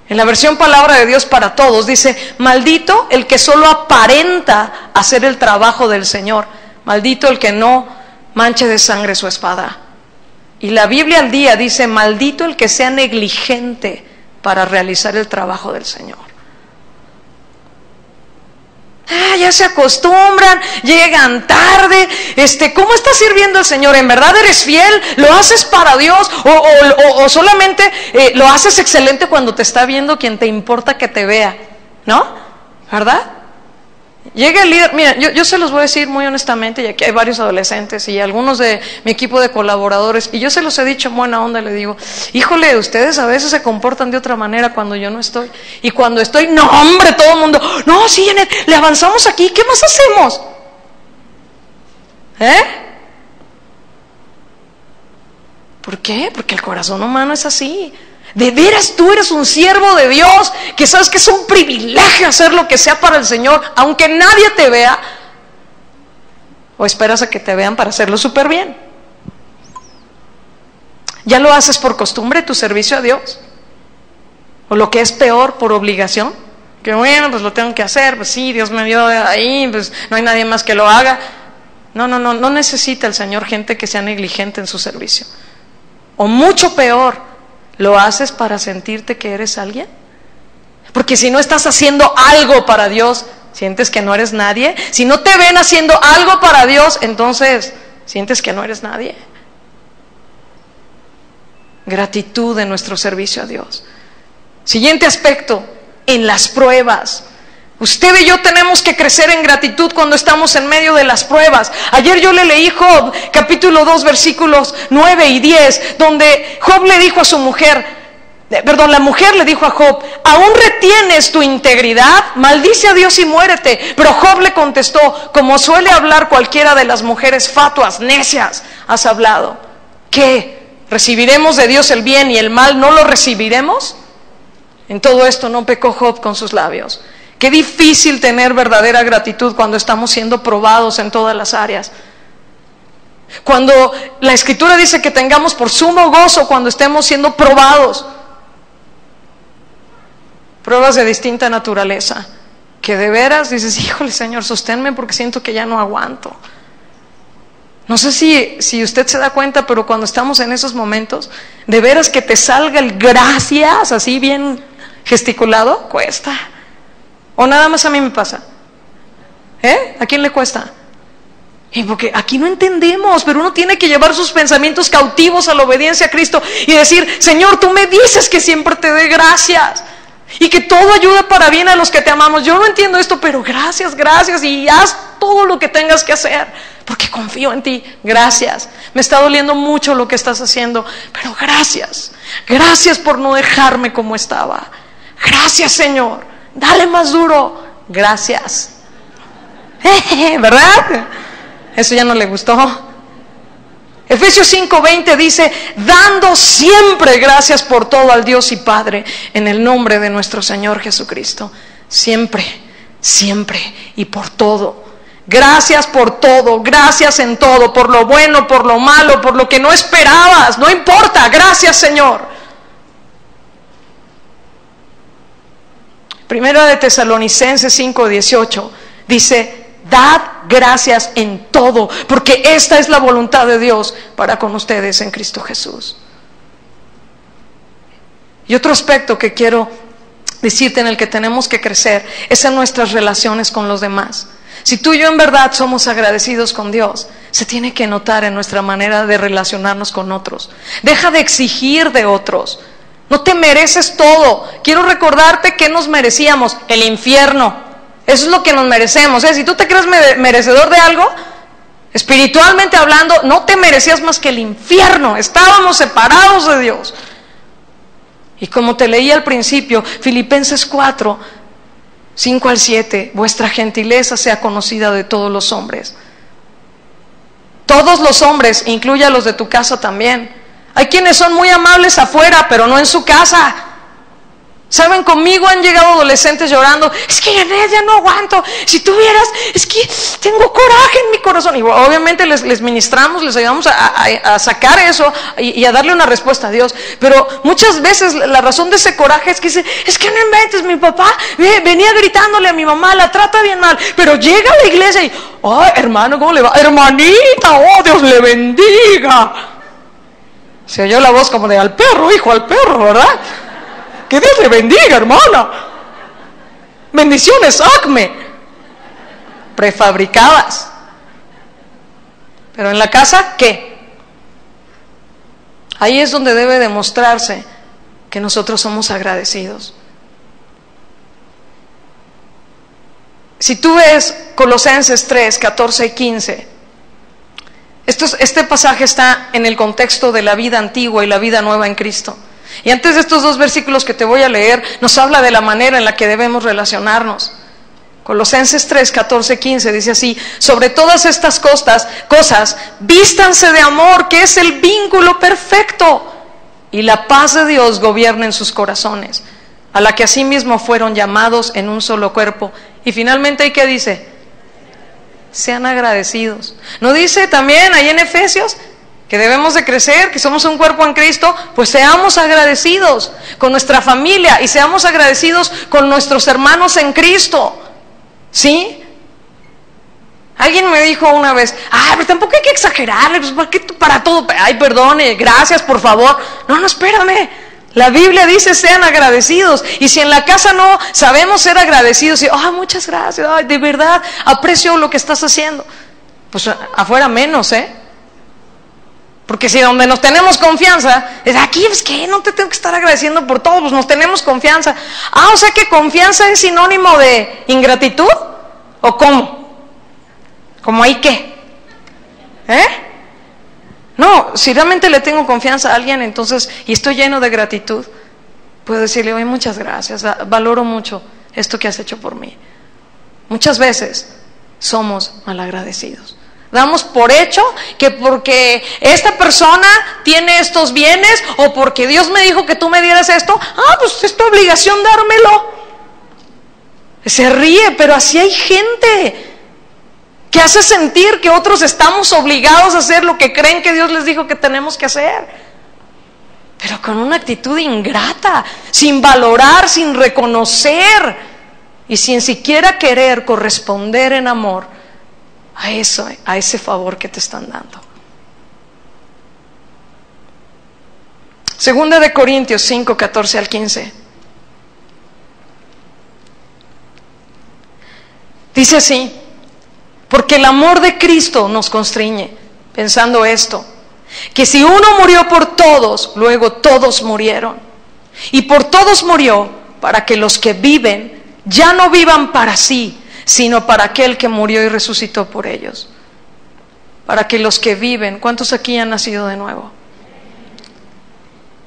Speaker 1: En la versión Palabra de Dios para Todos dice: maldito el que solo aparenta hacer el trabajo del Señor, maldito el que no manche de sangre su espada. Y la Biblia al día dice: maldito el que sea negligente para realizar el trabajo del Señor. Ya se acostumbran, llegan tarde. ¿Cómo estás sirviendo al Señor? ¿En verdad eres fiel? ¿Lo haces para Dios? ¿O solamente lo haces excelente cuando te está viendo quien te importa que te vea? ¿No? ¿Verdad? Llega el líder, mira, yo se los voy a decir muy honestamente, y aquí hay varios adolescentes y algunos de mi equipo de colaboradores, y yo se los he dicho en buena onda, le digo, híjole, ustedes a veces se comportan de otra manera cuando yo no estoy, y cuando estoy, no hombre, todo el mundo, no, sí, Janet, le avanzamos aquí, ¿qué más hacemos? ¿Por qué? Porque el corazón humano es así. De veras tú eres un siervo de Dios, que sabes que es un privilegio hacer lo que sea para el Señor, aunque nadie te vea, o esperas a que te vean para hacerlo súper bien. ¿Ya lo haces por costumbre tu servicio a Dios? O lo que es peor, por obligación, que bueno, pues lo tengo que hacer, pues sí, Dios me dio ahí, pues no hay nadie más que lo haga. No necesita el Señor gente que sea negligente en su servicio. O mucho peor, ¿lo haces para sentirte que eres alguien? Porque si no estás haciendo algo para Dios, sientes que no eres nadie. Si no te ven haciendo algo para Dios, entonces sientes que no eres nadie. Gratitud en nuestro servicio a Dios. Siguiente aspecto, en las pruebas. Usted y yo tenemos que crecer en gratitud cuando estamos en medio de las pruebas. Ayer yo le leí Job, capítulo 2, versículos 9 y 10, donde Job le dijo a su mujer, la mujer le dijo a Job, ¿aún retienes tu integridad? Maldice a Dios y muérete. Pero Job le contestó, como suele hablar cualquiera de las mujeres fatuas, necias, has hablado. ¿Qué? ¿Recibiremos de Dios el bien y el mal no lo recibiremos? En todo esto no pecó Job con sus labios. Qué difícil tener verdadera gratitud cuando estamos siendo probados en todas las áreas. Cuando la Escritura dice que tengamos por sumo gozo cuando estemos siendo probados. Pruebas de distinta naturaleza. Que de veras dices, híjole Señor, sosténme porque siento que ya no aguanto. No sé si usted se da cuenta, pero cuando estamos en esos momentos, de veras que te salga el gracias, así bien gesticulado, cuesta. ¿O nada más a mí me pasa? ¿A quién le cuesta? Y porque aquí no entendemos, pero uno tiene que llevar sus pensamientos cautivos a la obediencia a Cristo y decir, Señor, tú me dices que siempre te dé gracias y que todo ayuda para bien a los que te amamos. Yo no entiendo esto, pero gracias, y haz todo lo que tengas que hacer, porque confío en ti. Gracias, me está doliendo mucho lo que estás haciendo, pero gracias por no dejarme como estaba. Gracias, Señor. Dale más duro, gracias. ¿Verdad? Eso ya no le gustó. Efesios 5:20 dice, dando siempre gracias por todo al Dios y Padre, en el nombre de nuestro Señor Jesucristo. Siempre y por todo. Gracias por todo, gracias en todo, por lo bueno, por lo malo, por lo que no esperabas, no importa, gracias Señor. Primera de Tesalonicenses 5:18 dice, dad gracias en todo, porque esta es la voluntad de Dios para con ustedes en Cristo Jesús. Y otro aspecto que quiero decirte en el que tenemos que crecer es en nuestras relaciones con los demás. Si tú y yo en verdad somos agradecidos con Dios, se tiene que notar en nuestra manera de relacionarnos con otros. Deja de exigir de otros. No te mereces todo. Quiero recordarte que nos merecíamos el infierno. Eso es lo que nos merecemos. Si tú te crees merecedor de algo, espiritualmente hablando, no te merecías más que el infierno. Estábamos separados de Dios. Y como te leí al principio, Filipenses 4, 5 al 7, vuestra gentileza sea conocida de todos los hombres. Todos los hombres, incluye a los de tu casa también. Hay quienes son muy amables afuera, pero no en su casa. ¿Saben? Conmigo han llegado adolescentes llorando, es que Janet, ya no aguanto, si tú vieras, es que tengo coraje en mi corazón. Y obviamente les ministramos, les ayudamos a sacar eso y a darle una respuesta a Dios. Pero muchas veces la razón de ese coraje es que dice, es que no inventes, mi papá venía gritándole a mi mamá, la trata bien mal, pero llega a la iglesia y, ay hermano, ¿cómo le va? Hermanita, oh Dios le bendiga. Se oyó la voz como de al perro, hijo, al perro, ¿verdad? Que Dios le bendiga, hermana. Bendiciones, Acme. prefabricadas. Pero en la casa, ¿qué? Ahí es donde debe demostrarse que nosotros somos agradecidos. Si tú ves Colosenses 3, 14 y 15, este pasaje está en el contexto de la vida antigua y la vida nueva en Cristo. Y antes de estos dos versículos que te voy a leer, nos habla de la manera en la que debemos relacionarnos. Colosenses 3, 14, 15 dice así: sobre todas estas cosas, vístanse de amor, que es el vínculo perfecto, y la paz de Dios gobierna en sus corazones, a la que asimismo fueron llamados en un solo cuerpo. Y finalmente, ¿y qué dice? Sean agradecidos. ¿No dice también ahí en Efesios que debemos de crecer, que somos un cuerpo en Cristo? Pues seamos agradecidos con nuestra familia y seamos agradecidos con nuestros hermanos en Cristo. ¿Sí? Alguien me dijo una vez: pero tampoco hay que exagerarle, pues para todo, ay, perdone, gracias, por favor. No, espérame. La Biblia dice: sean agradecidos. Y si en la casa no sabemos ser agradecidos, y muchas gracias, de verdad aprecio lo que estás haciendo, pues afuera menos, porque si donde nos tenemos confianza es aquí, pues que no te tengo que estar agradeciendo por todo, pues nos tenemos confianza. O sea que confianza es sinónimo de ingratitud, ¿o cómo? ¿Cómo ahí qué? No, si realmente le tengo confianza a alguien, entonces, y estoy lleno de gratitud, puedo decirle: oye, muchas gracias, valoro mucho esto que has hecho por mí. Muchas veces somos malagradecidos. Damos por hecho que porque esta persona tiene estos bienes, o porque Dios me dijo que tú me dieras esto, pues es tu obligación dármelo. Se ríe, pero así hay gente que hace sentir que otros estamos obligados a hacer lo que creen que Dios les dijo que tenemos que hacer, pero con una actitud ingrata, sin valorar, sin reconocer y sin siquiera querer corresponder en amor a ese favor que te están dando. Segunda de Corintios 5, 14 al 15. Dice así: porque el amor de Cristo nos constriñe, pensando esto, que si uno murió por todos, luego todos murieron. Y por todos murió, para que los que viven ya no vivan para sí, sino para aquel que murió y resucitó por ellos. Para que los que viven, ¿cuántos aquí han nacido de nuevo?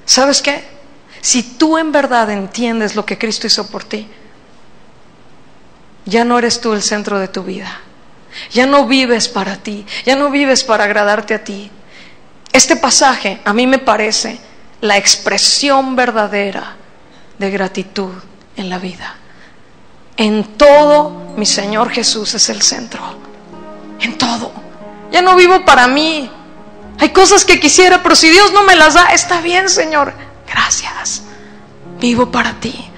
Speaker 1: ¿Sabes qué? Si tú en verdad entiendes lo que Cristo hizo por ti, ya no eres tú el centro de tu vida. Ya no vives para ti, ya no vives para agradarte a ti. Este pasaje a mí me parece la expresión verdadera de gratitud en la vida. En todo, mi Señor Jesús es el centro. En todo. Ya no vivo para mí. Hay cosas que quisiera, pero si Dios no me las da, está bien, Señor, gracias. Vivo para ti,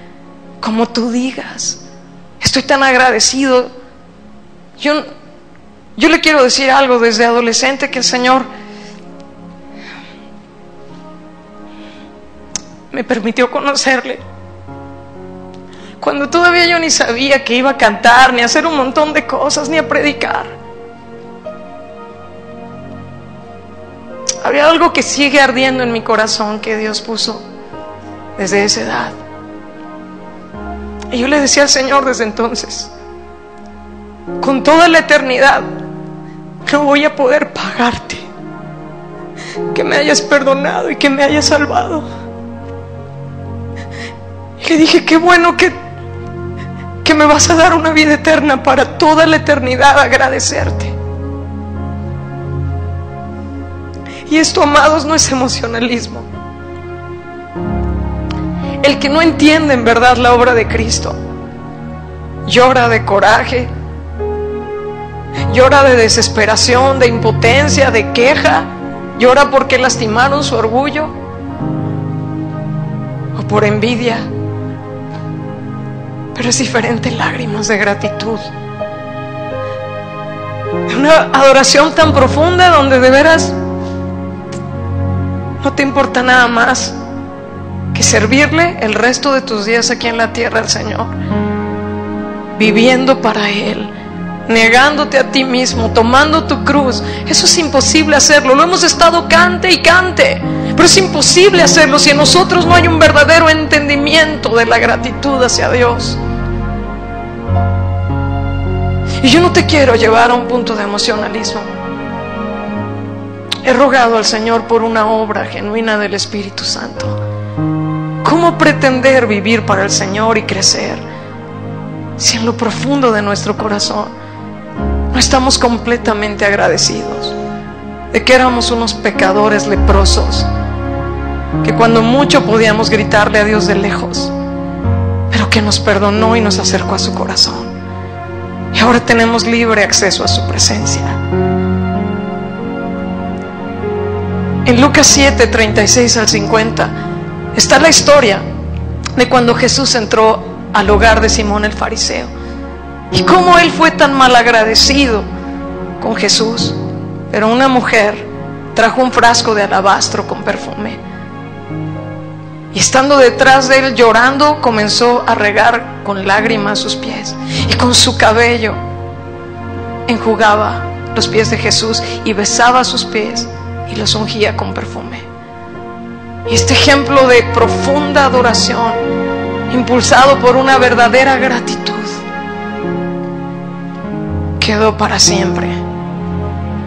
Speaker 1: como tú digas. Estoy tan agradecido. Yo le quiero decir algo desde adolescente, que el Señor me permitió conocerle cuando todavía yo ni sabía que iba a cantar, ni a hacer un montón de cosas, ni a predicar. Había algo que sigue ardiendo en mi corazón que Dios puso desde esa edad. Y yo le decía al Señor desde entonces: con toda la eternidad no voy a poder pagarte que me hayas perdonado y que me hayas salvado. Y le dije: qué bueno que me vas a dar una vida eterna para toda la eternidad agradecerte. Y esto, amados, no es emocionalismo. El que no entiende en verdad la obra de Cristo llora de coraje, llora de desesperación, de impotencia, de queja, llora porque lastimaron su orgullo o por envidia. Pero es diferente lágrimas de gratitud, una adoración tan profunda donde de veras no te importa nada más que servirle el resto de tus días aquí en la tierra al Señor, viviendo para Él, negándote a ti mismo, tomando tu cruz. Eso es imposible hacerlo. Lo hemos estado cante y cante, pero es imposible hacerlo si en nosotros no hay un verdadero entendimiento de la gratitud hacia Dios. Y yo no te quiero llevar a un punto de emocionalismo. He rogado al Señor por una obra genuina del Espíritu Santo. ¿Cómo pretender vivir para el Señor y crecer si en lo profundo de nuestro corazón no estamos completamente agradecidos de que éramos unos pecadores leprosos, que cuando mucho podíamos gritarle a Dios de lejos, pero que nos perdonó y nos acercó a su corazón? Y ahora tenemos libre acceso a su presencia. En Lucas 7, 36 al 50 está la historia de cuando Jesús entró al hogar de Simón el fariseo, y cómo él fue tan malagradecido con Jesús. Pero una mujer trajo un frasco de alabastro con perfume, y estando detrás de él llorando, comenzó a regar con lágrimas sus pies, y con su cabello enjugaba los pies de Jesús y besaba sus pies y los ungía con perfume. Y este ejemplo de profunda adoración, impulsado por una verdadera gratitud, quedó para siempre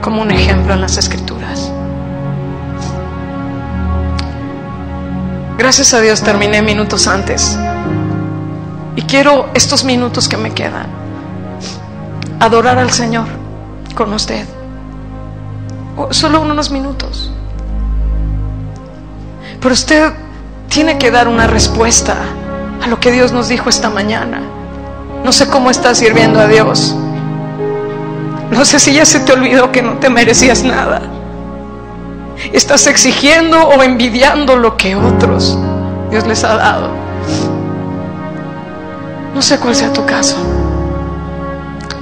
Speaker 1: como un ejemplo en las Escrituras. Gracias a Dios terminé minutos antes, y quiero estos minutos que me quedan adorar al Señor con usted. Solo unos minutos, pero usted tiene que dar una respuesta a lo que Dios nos dijo esta mañana. No sé cómo estás sirviendo a Dios. No sé si ya se te olvidó que no te merecías nada. Estás exigiendo o envidiando lo que otros Dios les ha dado. No sé cuál sea tu caso,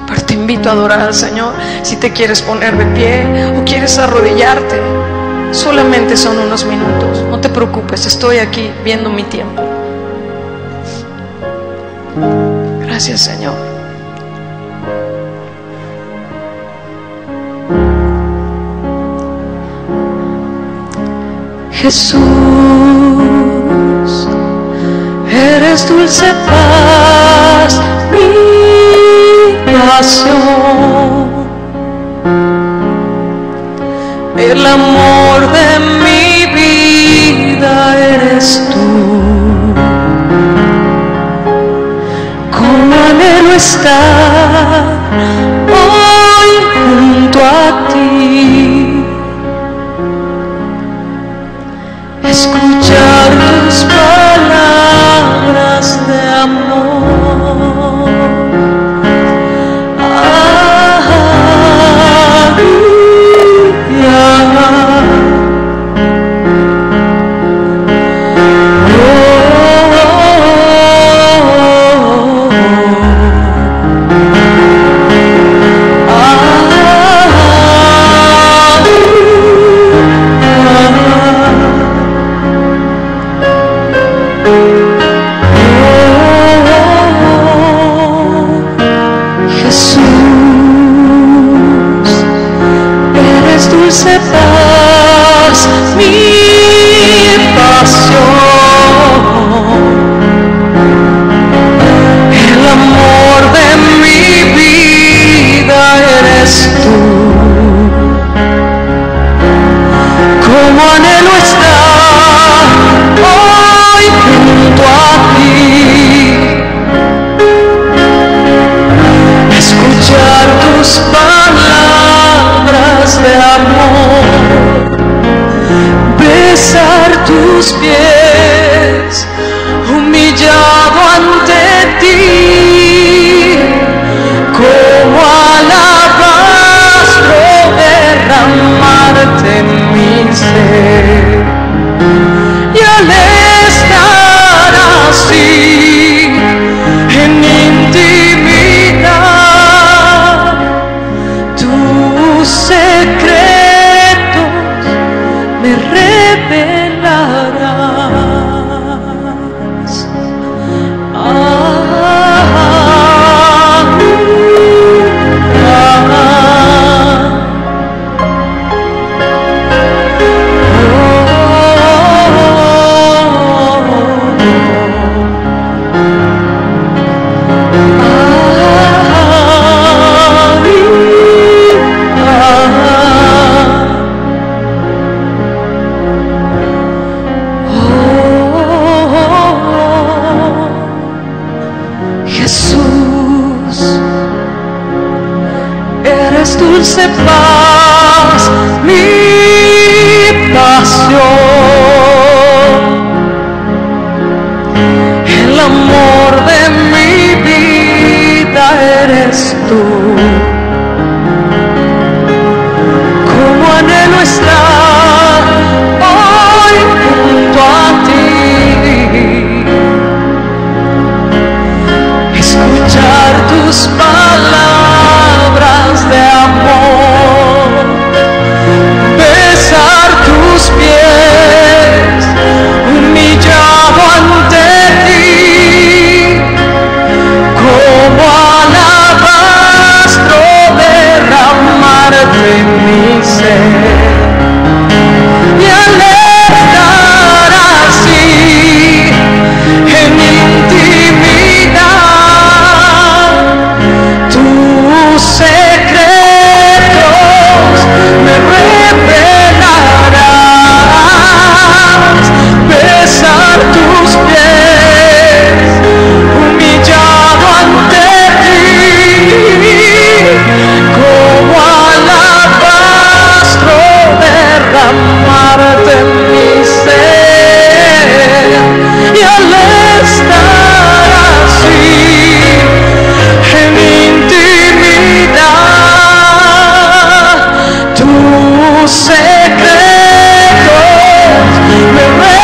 Speaker 1: pero te invito a adorar al Señor. Si te quieres poner de pie o quieres arrodillarte, solamente son unos minutos. No te preocupes, estoy aquí viendo mi tiempo. Gracias, Señor. Jesús, eres dulce paz, mi pasión, el amor de mi vida eres tú. Cómo anhelo estar hoy junto a ti, escuchar tus palabras de amor. Sepas mi pasión, el amor de mi vida eres tú. Como anhelo estar hoy junto a ti, escuchar tus palabras de amor, besar tus pies, humillado ante ti, como alabastro derramarte en mi ser. Y al estar así en intimidad, tus secretos me revelarás. El amor de mi vida eres tú. Como anhelo estar hoy junto a ti, escuchar tus palabras de amor, besar tus pies, humillado ante ti, como alabastro derramarte en mi ser. Y al estar así en intimidad, tus secretos me revelarás. Besar tus pies, humillado ante ti, como alabastro derramarte en mi ser. Y al estar así en intimidad, tus secretos me revelarás.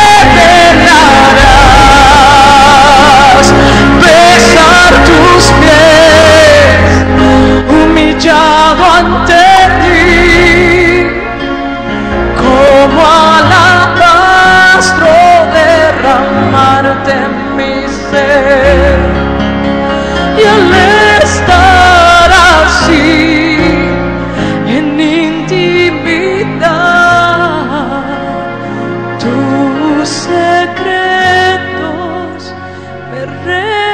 Speaker 1: Besar tus pies, humillado ante ti, como alabastro derramarte en mi ser. Y al estar así en intimidad, tus secretos me revelarás.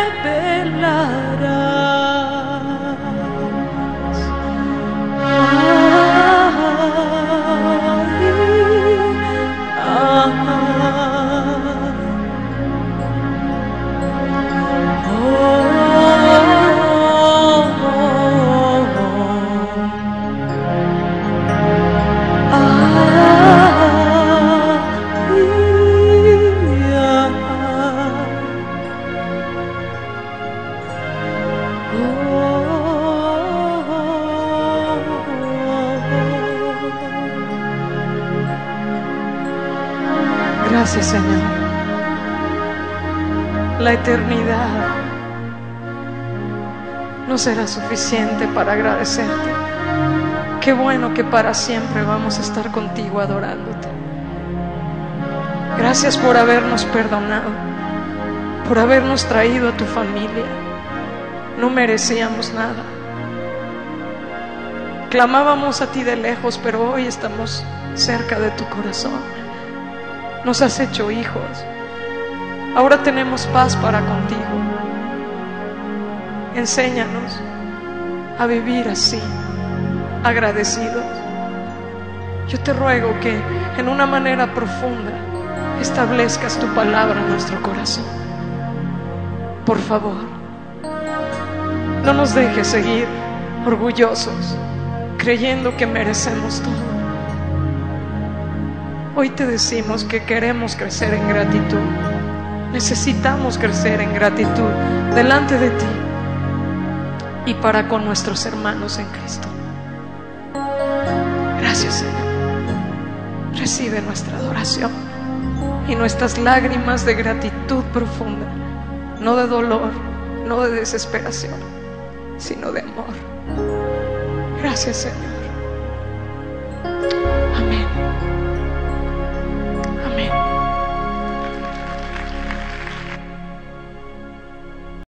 Speaker 1: Gracias, Señor. La eternidad no será suficiente para agradecerte. Qué bueno que para siempre vamos a estar contigo adorándote. Gracias por habernos perdonado, por habernos traído a tu familia. No merecíamos nada. Clamábamos a ti de lejos, pero hoy estamos cerca de tu corazón. Nos has hecho hijos. Ahora tenemos paz para contigo. Enséñanos a vivir así, agradecidos. Yo te ruego que en una manera profunda establezcas tu palabra en nuestro corazón. Por favor, no nos dejes seguir orgullosos, creyendo que merecemos todo. Hoy te decimos que queremos crecer en gratitud. Necesitamos crecer en gratitud delante de ti y para con nuestros hermanos en Cristo. Gracias, Señor. Recibe nuestra adoración y nuestras lágrimas de gratitud profunda, no de dolor, no de desesperación, sino de amor. Gracias, Señor. Amén.